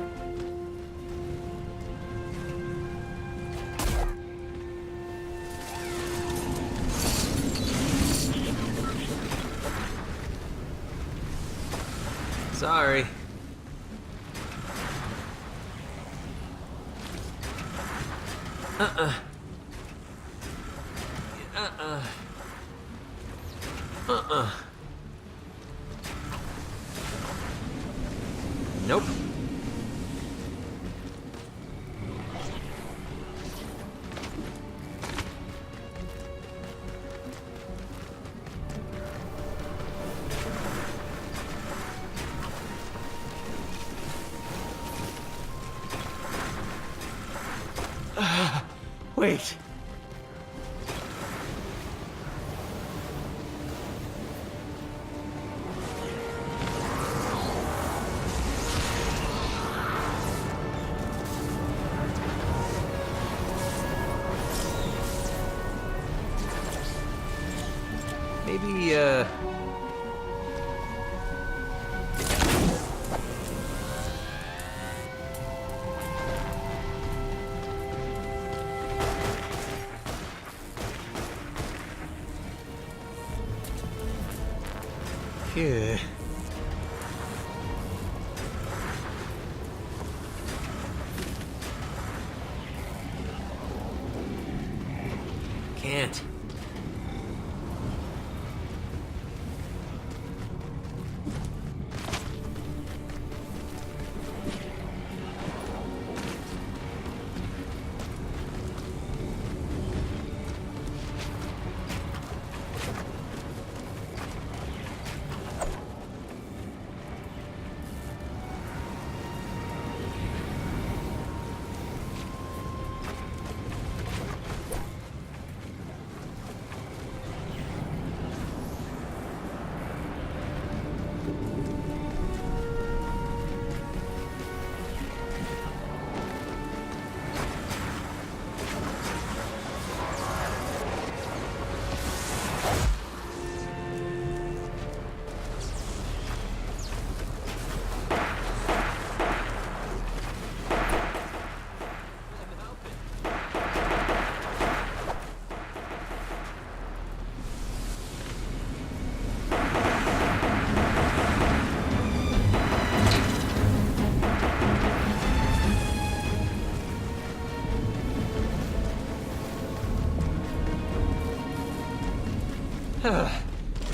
Sorry. Nope. Wait. Maybe, Phew. Can't.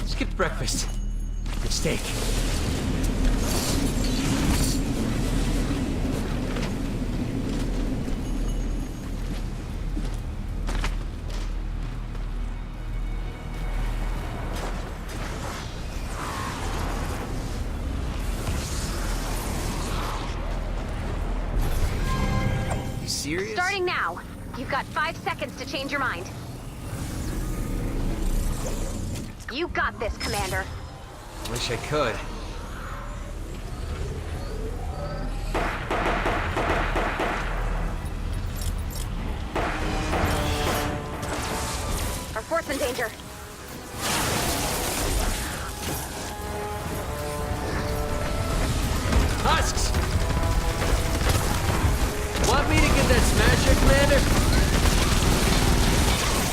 Skipped breakfast. Mistake. You serious? Starting now. You've got 5 seconds to change your mind. You got this, Commander. Wish I could. Our fort's in danger. Husks! Want me to get that smasher, Commander?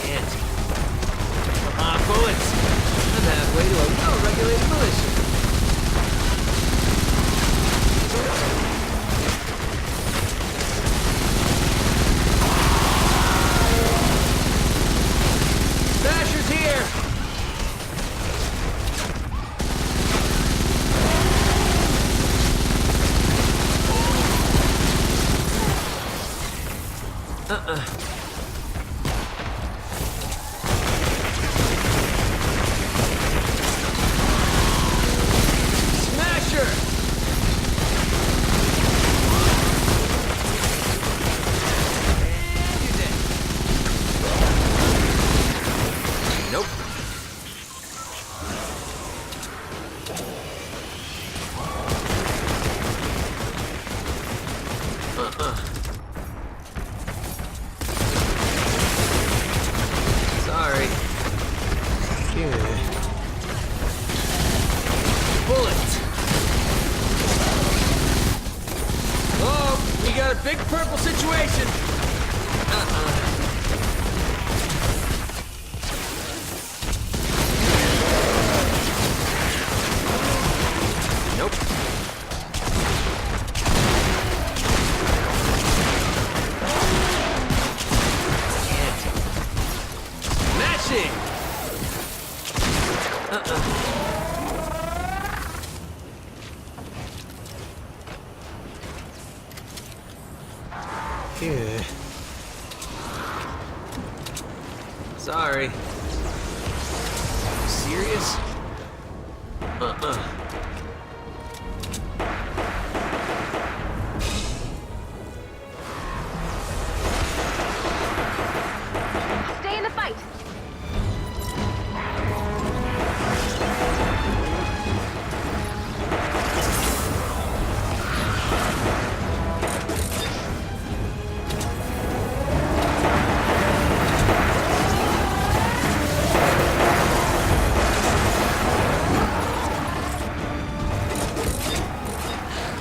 Can't. Come on, bullets! I'm halfway to a well-regulated militia. Smasher's here! Smasher! And you're dead. Nope. Sorry. Here. Bullet. Oh, we got a big purple situation. Nope. Can't. Smashing. Here. Sorry. Serious? Stay in the fight.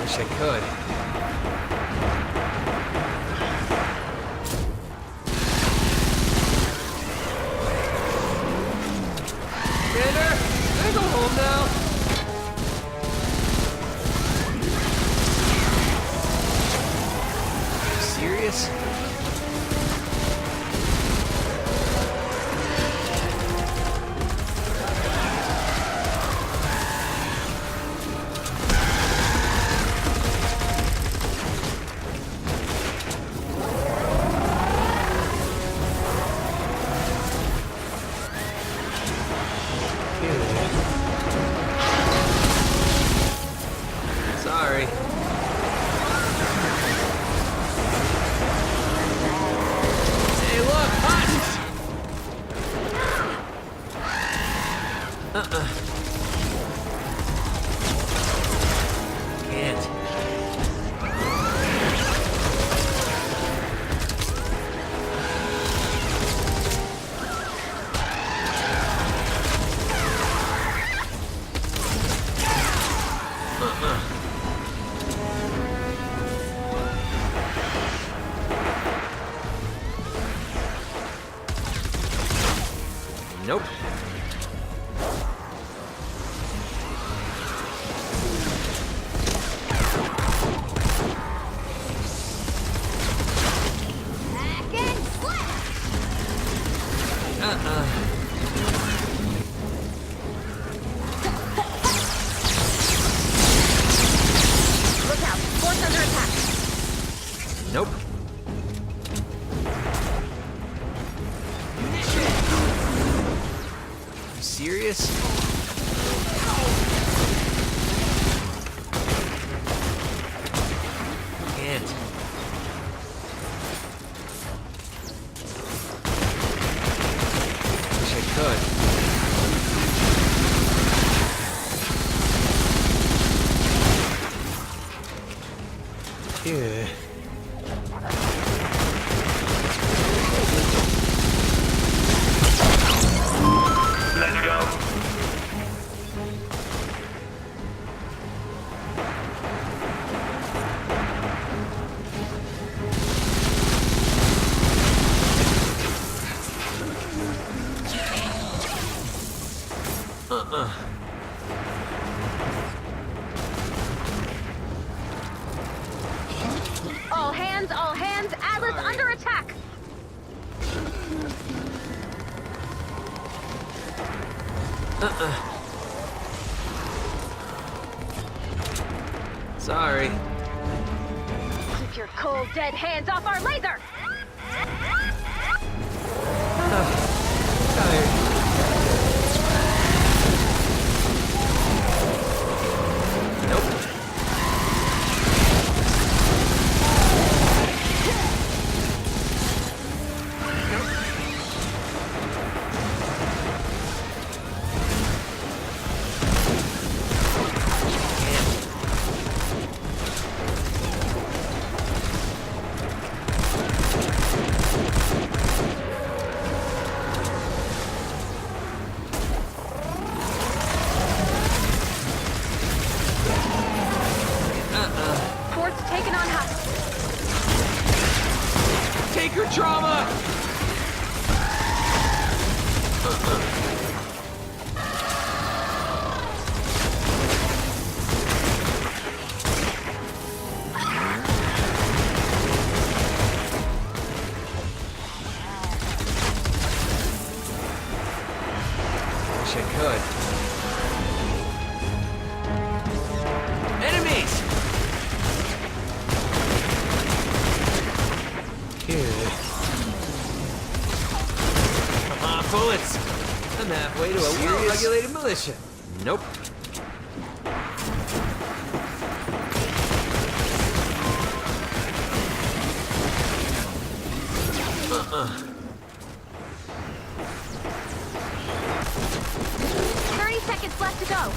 Wish I could. Commander, can I go home now? You serious? Sorry. Hey, look, husks! Can't. Nope. Back and slap! serious? Can't. Wish I could. Yeah. Let's go. All hands, Atlas under attack! Sorry. Keep your cold, dead hands off our laser! Tired. Nope. Fort's taken on high. Take her trauma! Wish I could. Enemies! Come on, bullets! I'm halfway to a well-regulated militia. Nope. Uh-uh. 30 seconds left to go.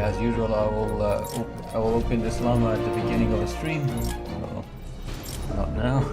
as usual, I will open this llama at the beginning of a stream. So, not now.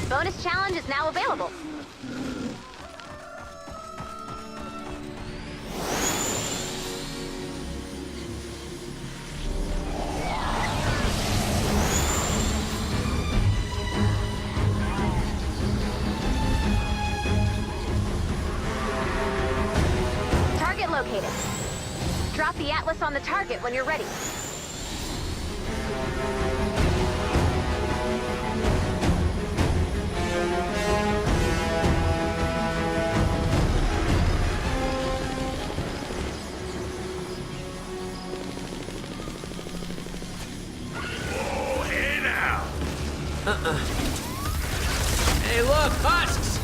Bonus challenge is now available. Target located. Drop the Atlas on the target when you're ready. Oh, hey now! Hey, look, husks!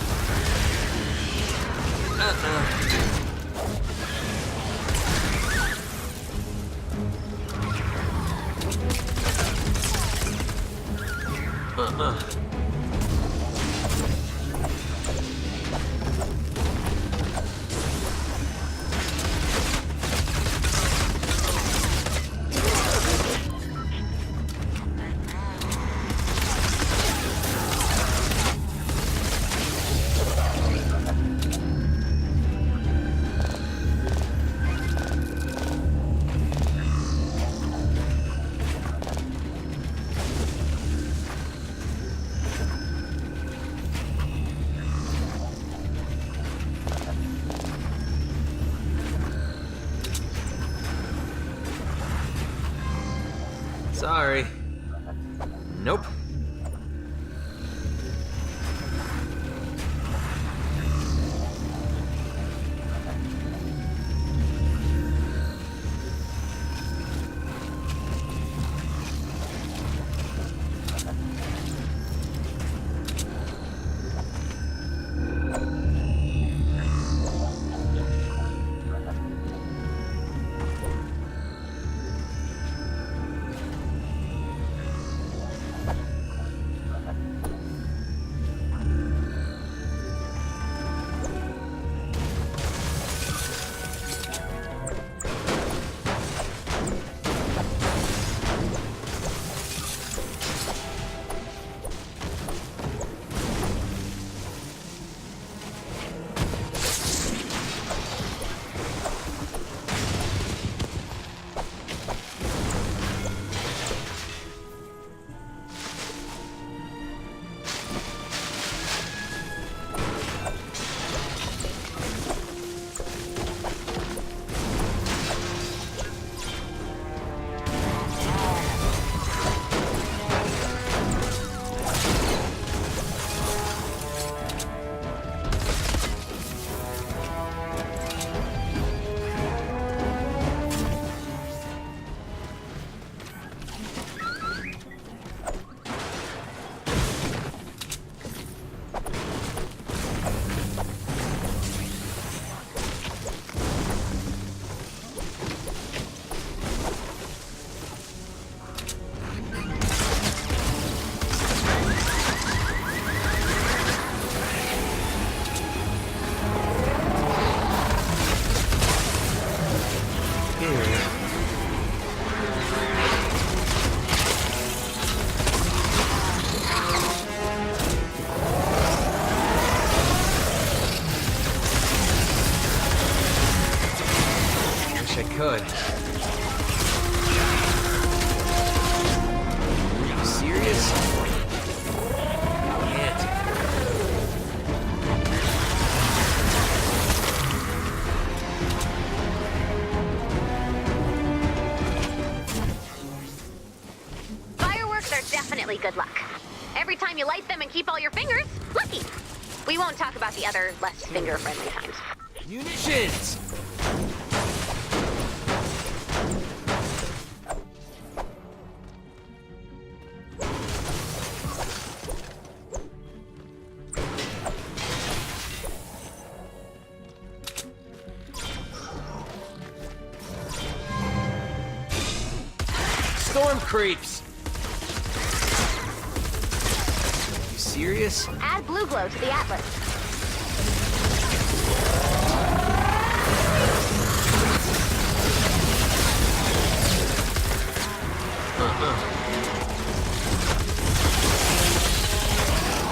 Sorry. Nope. could. Are you serious? Can't. Fireworks are definitely good luck. Every time you light them and keep all your fingers, lucky. We won't talk about the other, less finger-friendly times. Munitions! Storm creeps! You serious? Add blue glow to the atlas.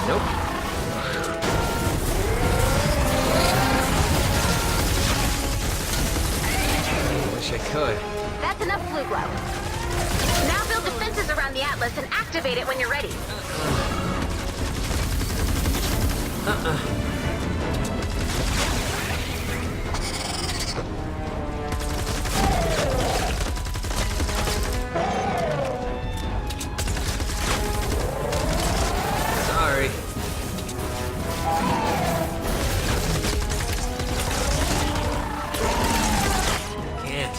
Nope. Wish I could. That's enough blue glow. Now build defenses around the atlas and activate it when you're ready. Sorry. Can't.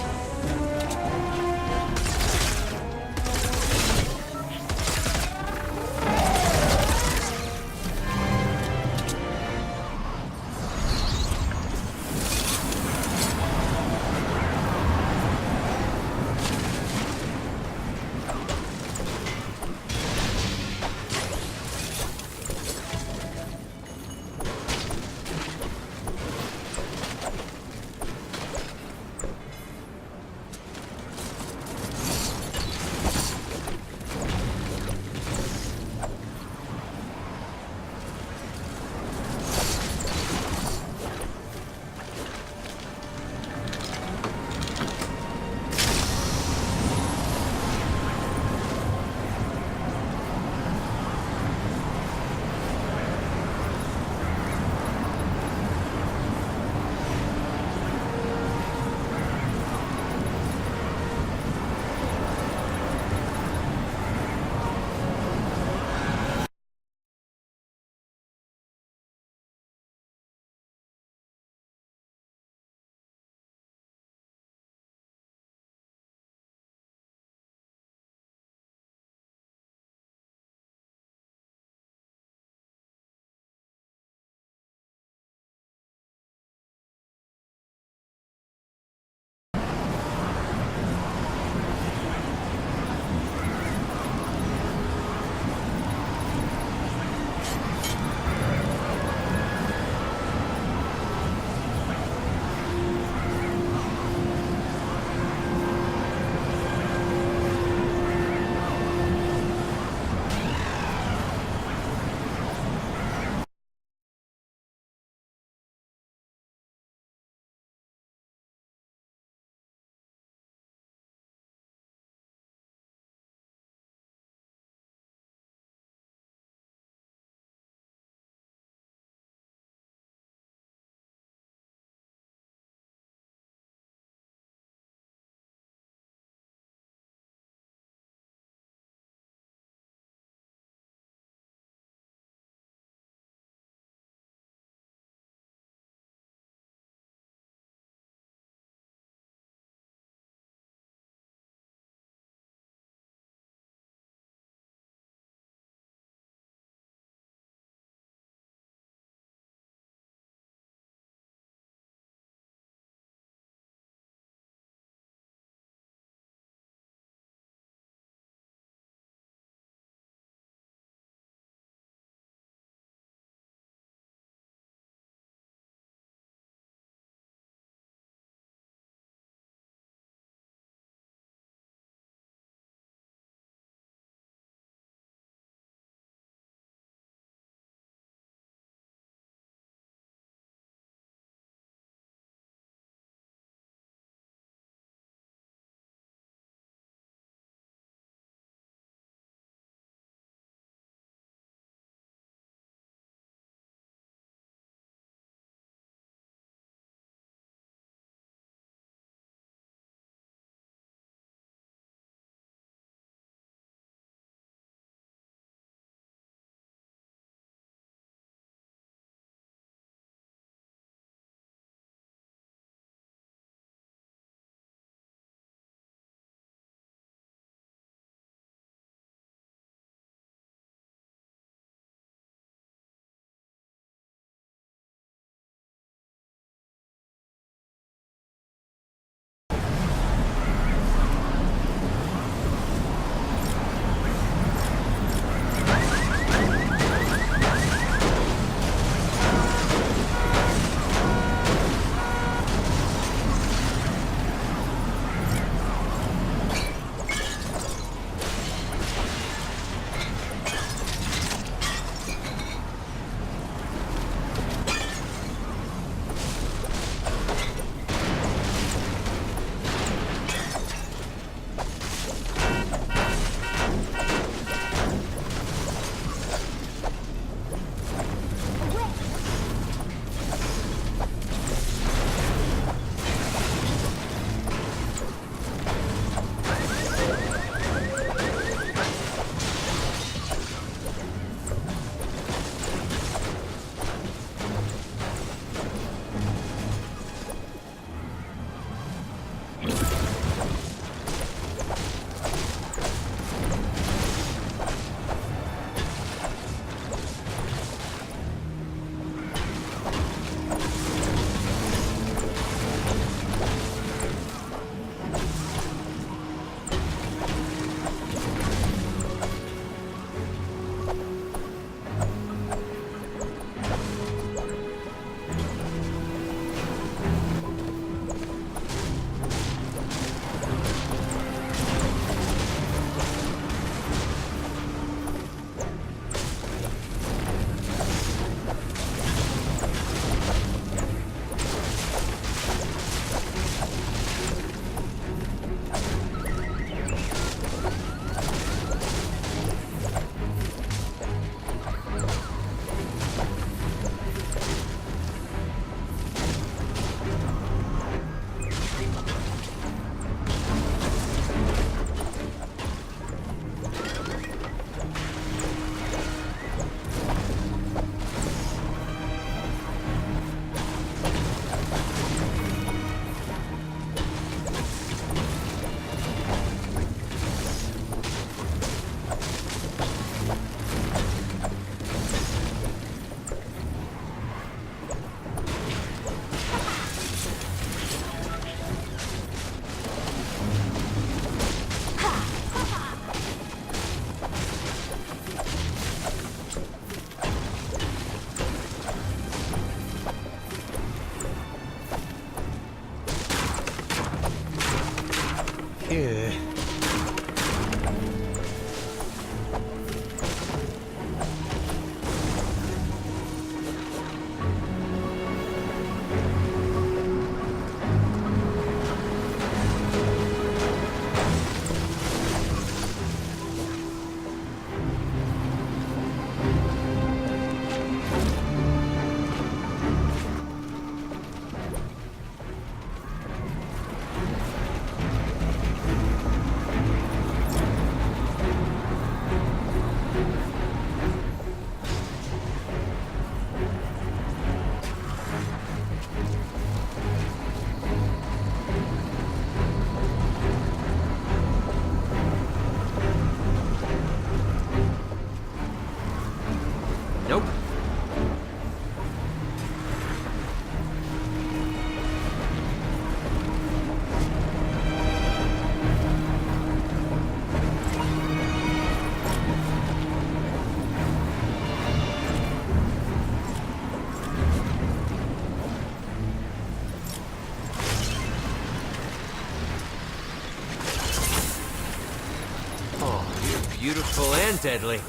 beautiful and deadly.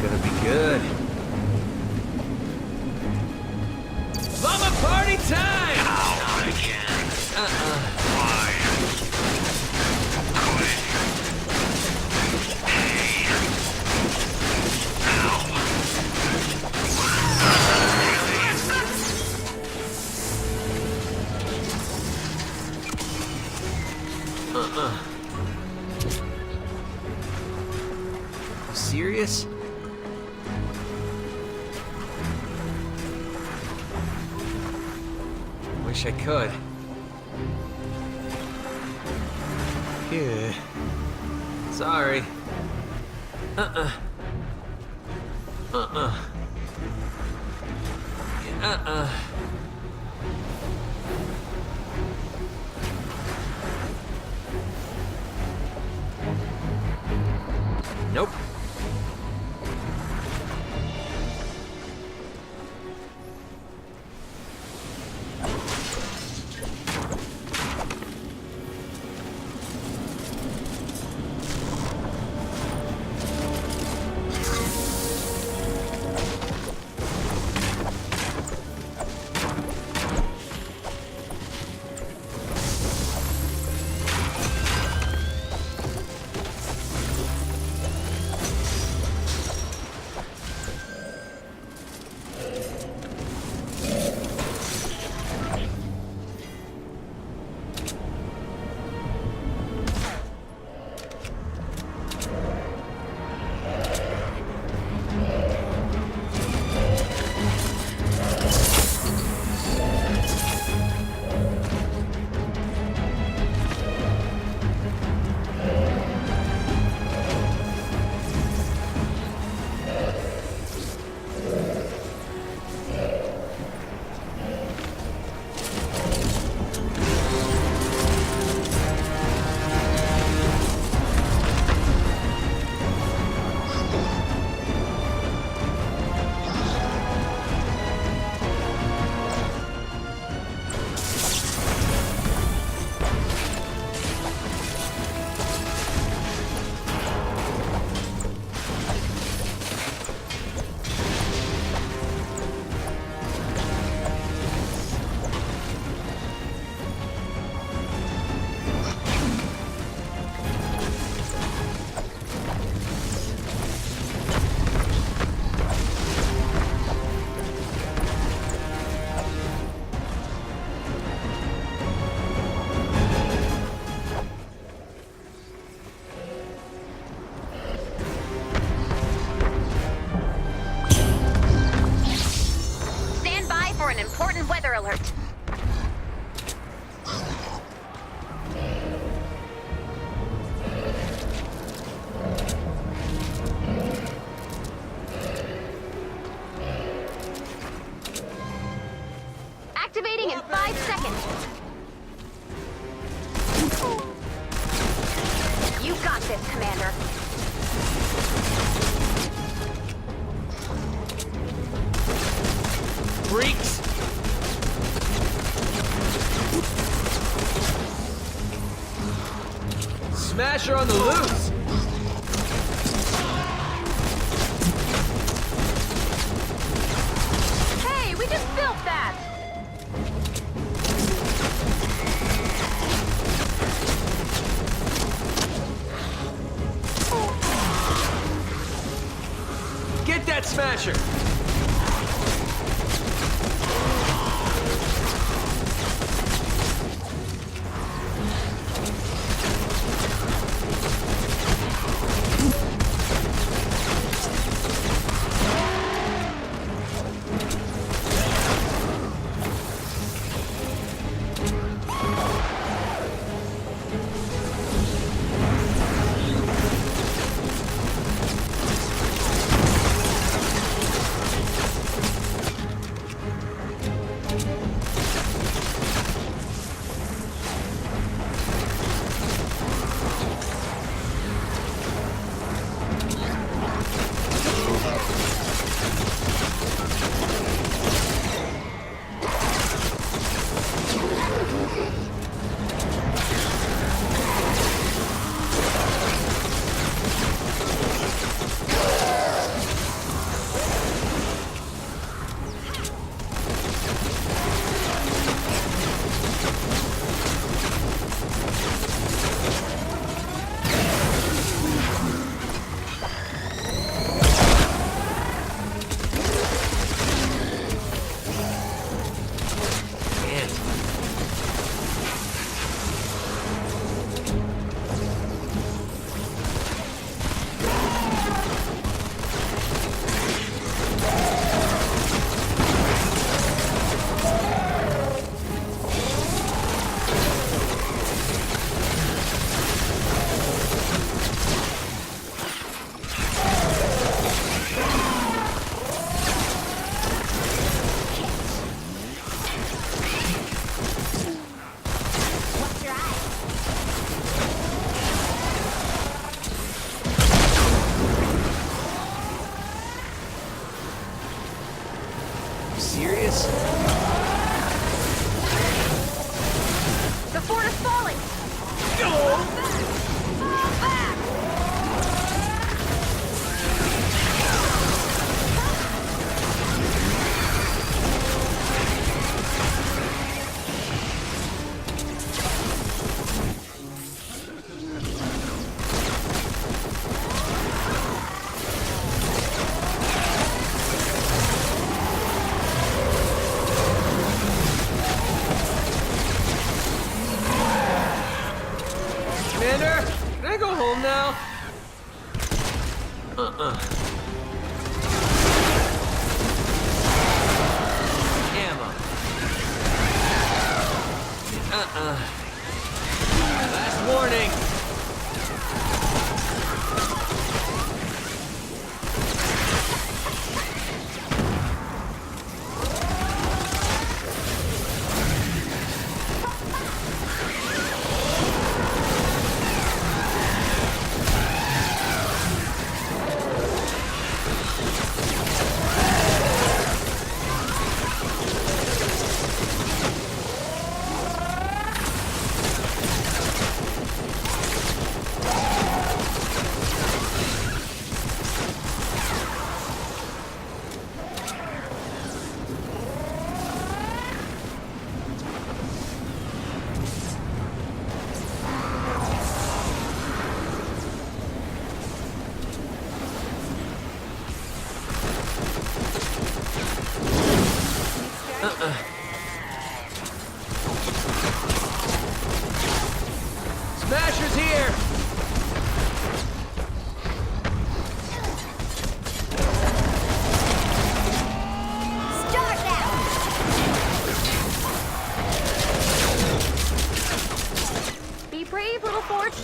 Gonna be good. Llama party time! Not again. Why? Quit. Hey. Serious? Wish I could. Yeah. Sorry. Uh-uh. Nope. an important weather alert. Activating in 5 seconds. Commander. Freaks! Smasher on the loose! Hey, we just built that! Get that Smasher! Serious? The fort is falling! Fall back! Commander, can I go home now? Ammo. Last warning. Smasher's here! Start now! Be brave, little fort.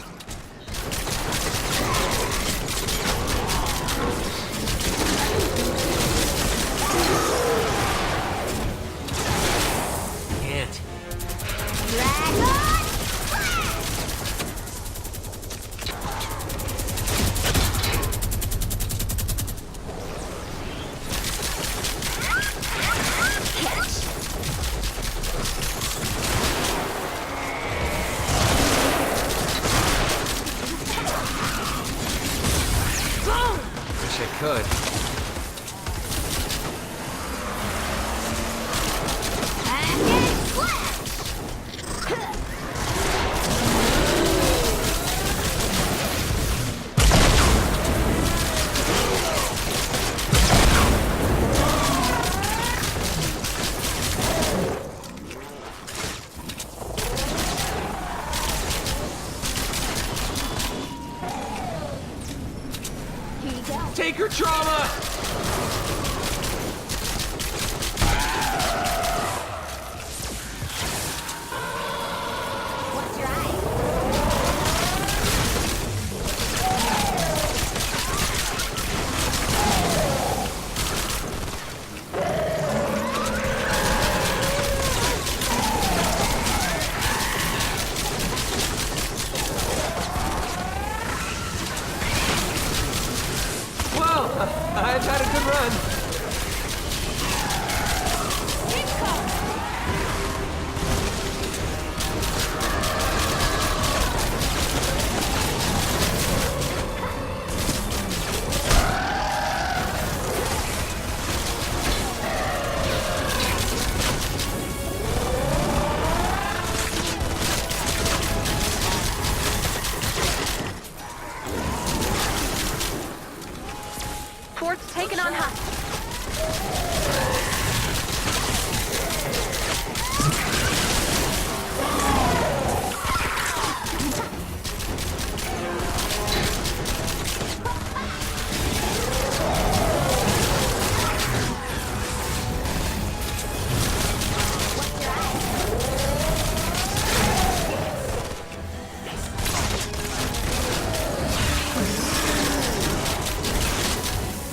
I could. Package flash! Here you go. Take her trauma! What's your eye? Well, I've had a good run. Fort's taken on hostage.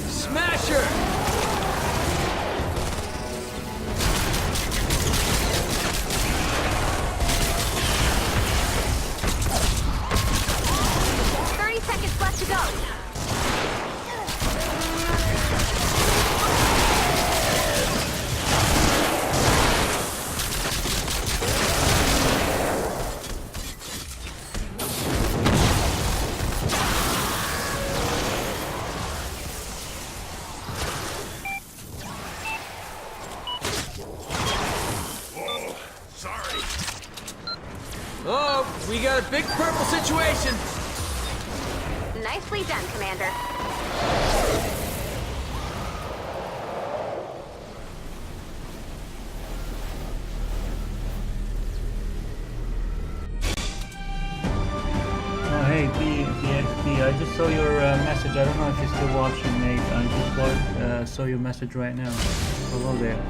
Smash her! Seconds left to go. Sorry. Oh, we got a big purple situation. Nicely done, Commander. Oh, hey, BXP, I just saw your message. I don't know if you're still watching, mate. I just saw your message right now. Hello there.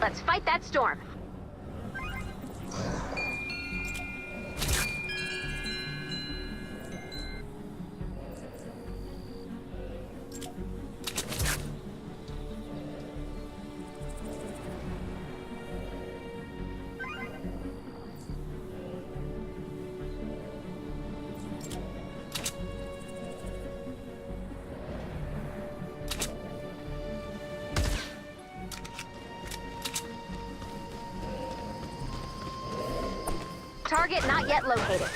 Let's fight that storm. Target not yet located.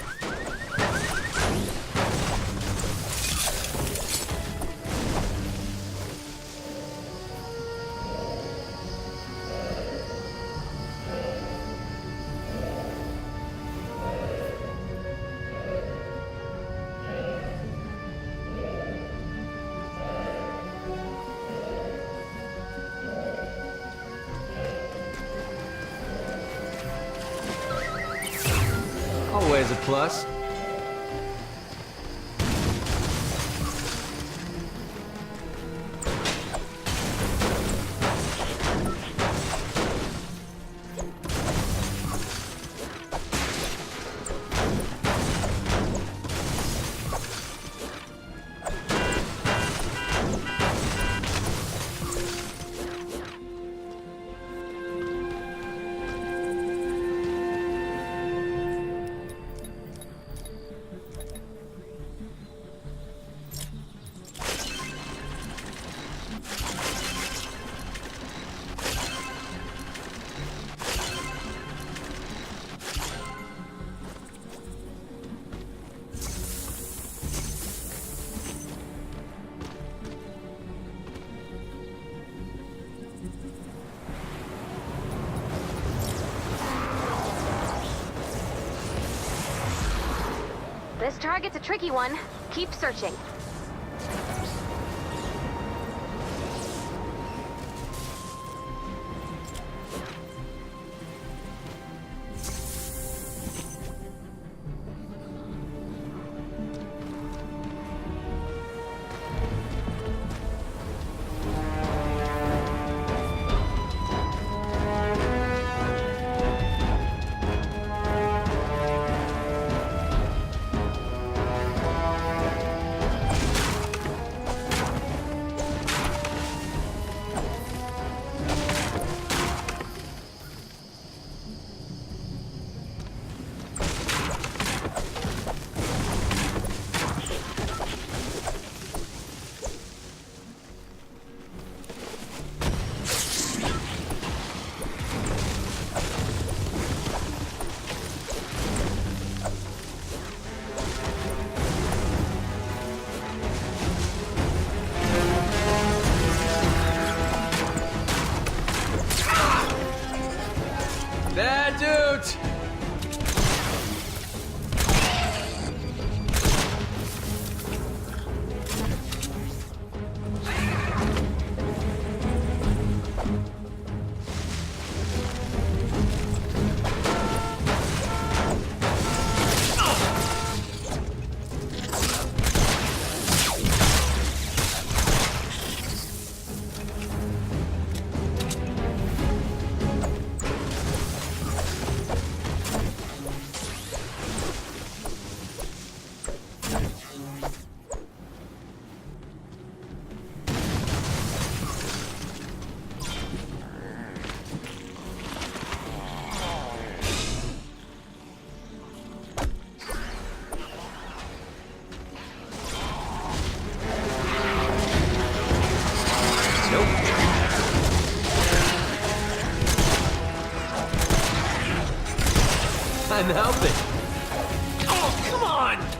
Always a plus. This target's a tricky one. Keep searching. Bad dude! I'm helping. Oh, come on!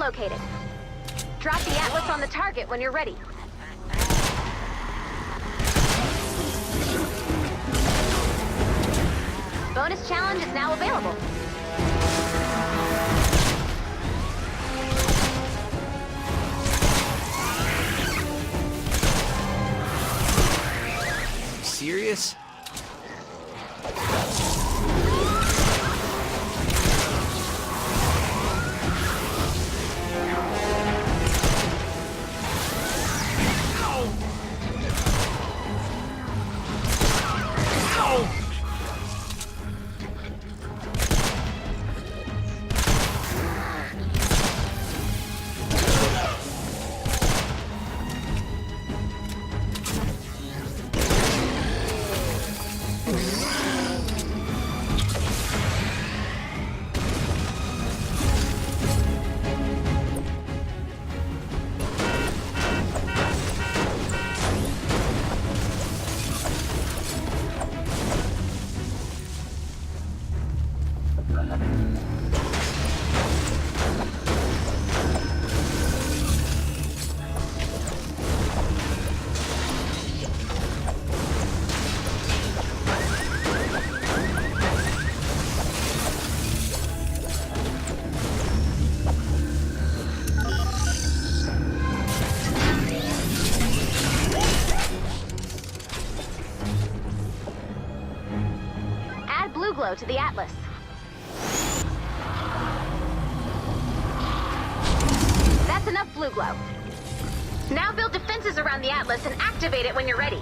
located. Drop the atlas on the target when you're ready. Bonus challenge is now available. Serious? Glow to the atlas. That's enough blue glow. Now build defenses around the atlas and activate it when you're ready.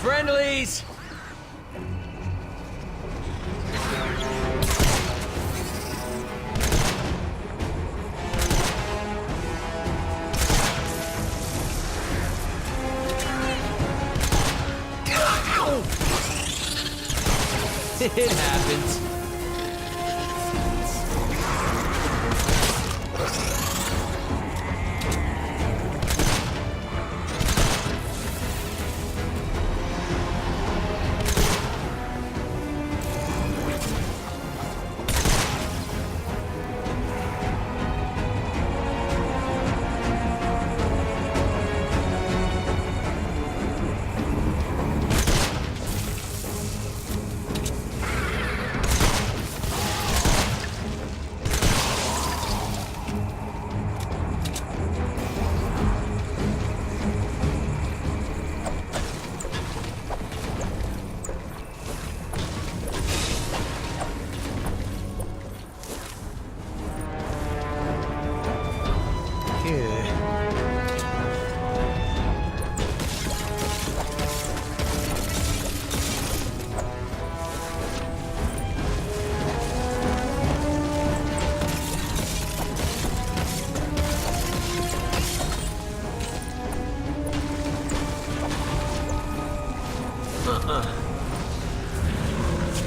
Friendlies! It happens.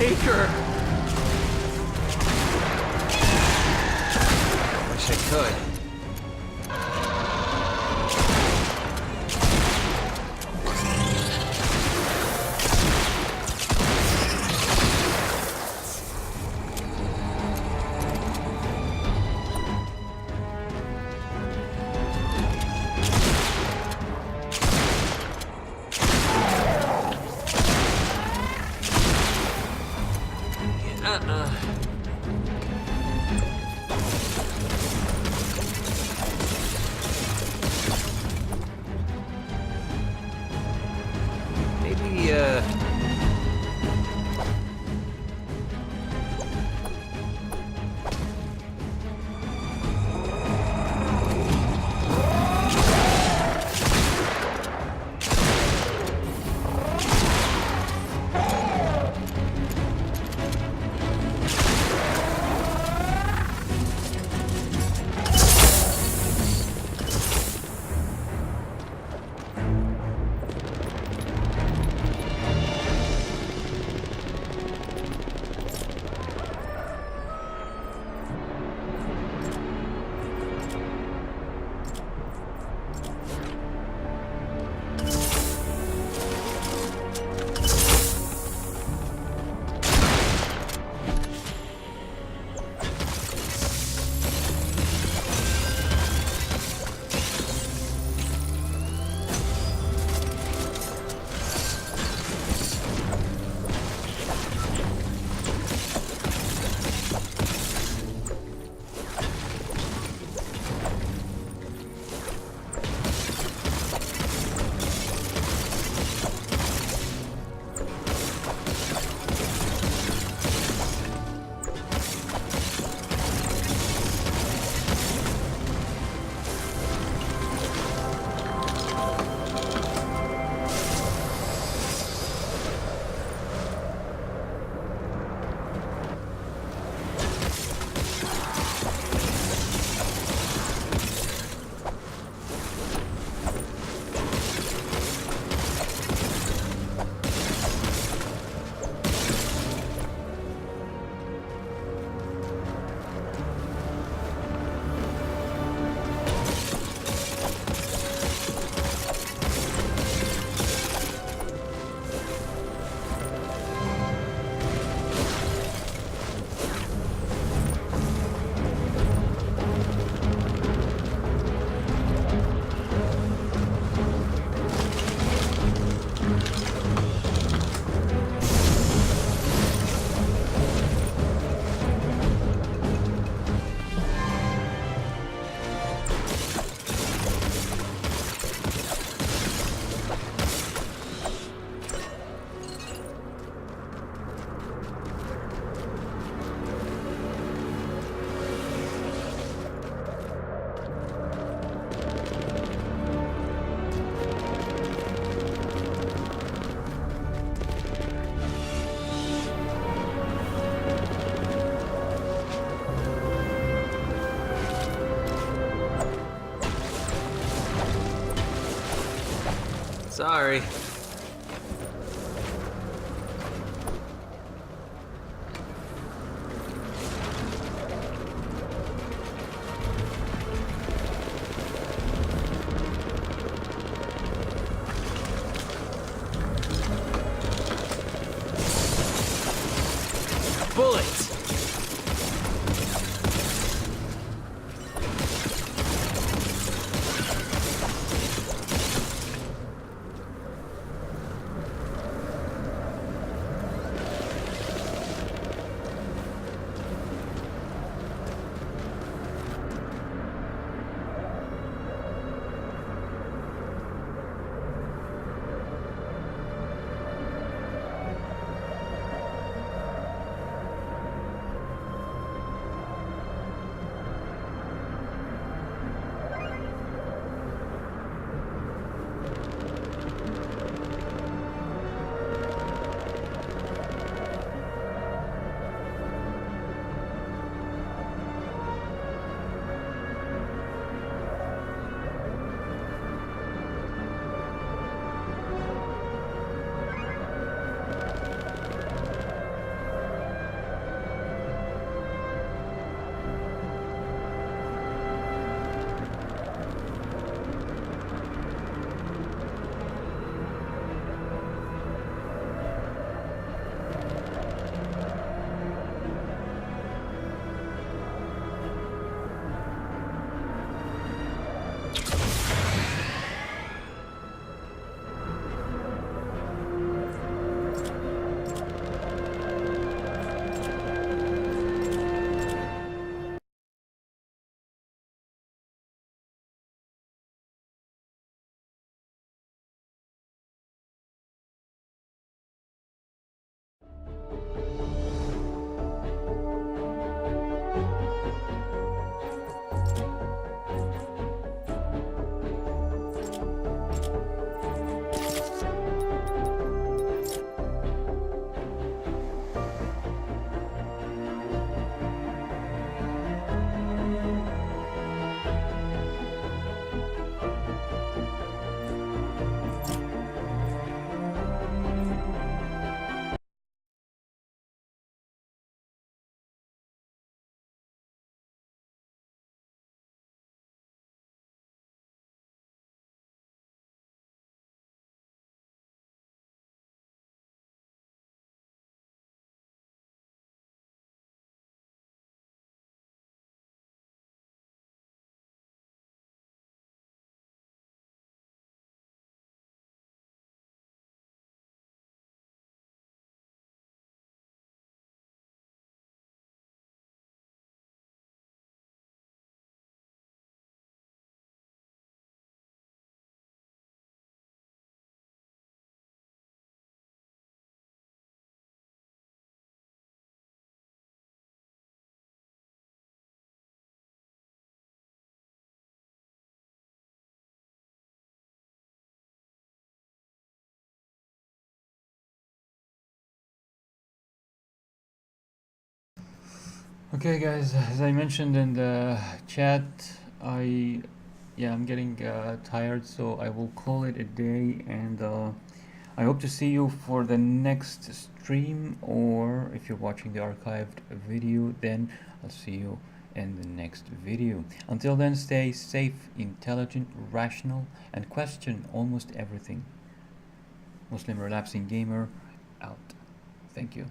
Tinker! Wish I could. Maybe, sorry. Bullets! Okay, guys, as I mentioned in the chat, I'm getting tired, so I will call it a day, and I hope to see you for the next stream, or if you're watching the archived video, then I'll see you in the next video. Until then, stay safe, intelligent, rational, and question almost everything. Muslim Relapsing Gamer out. Thank you.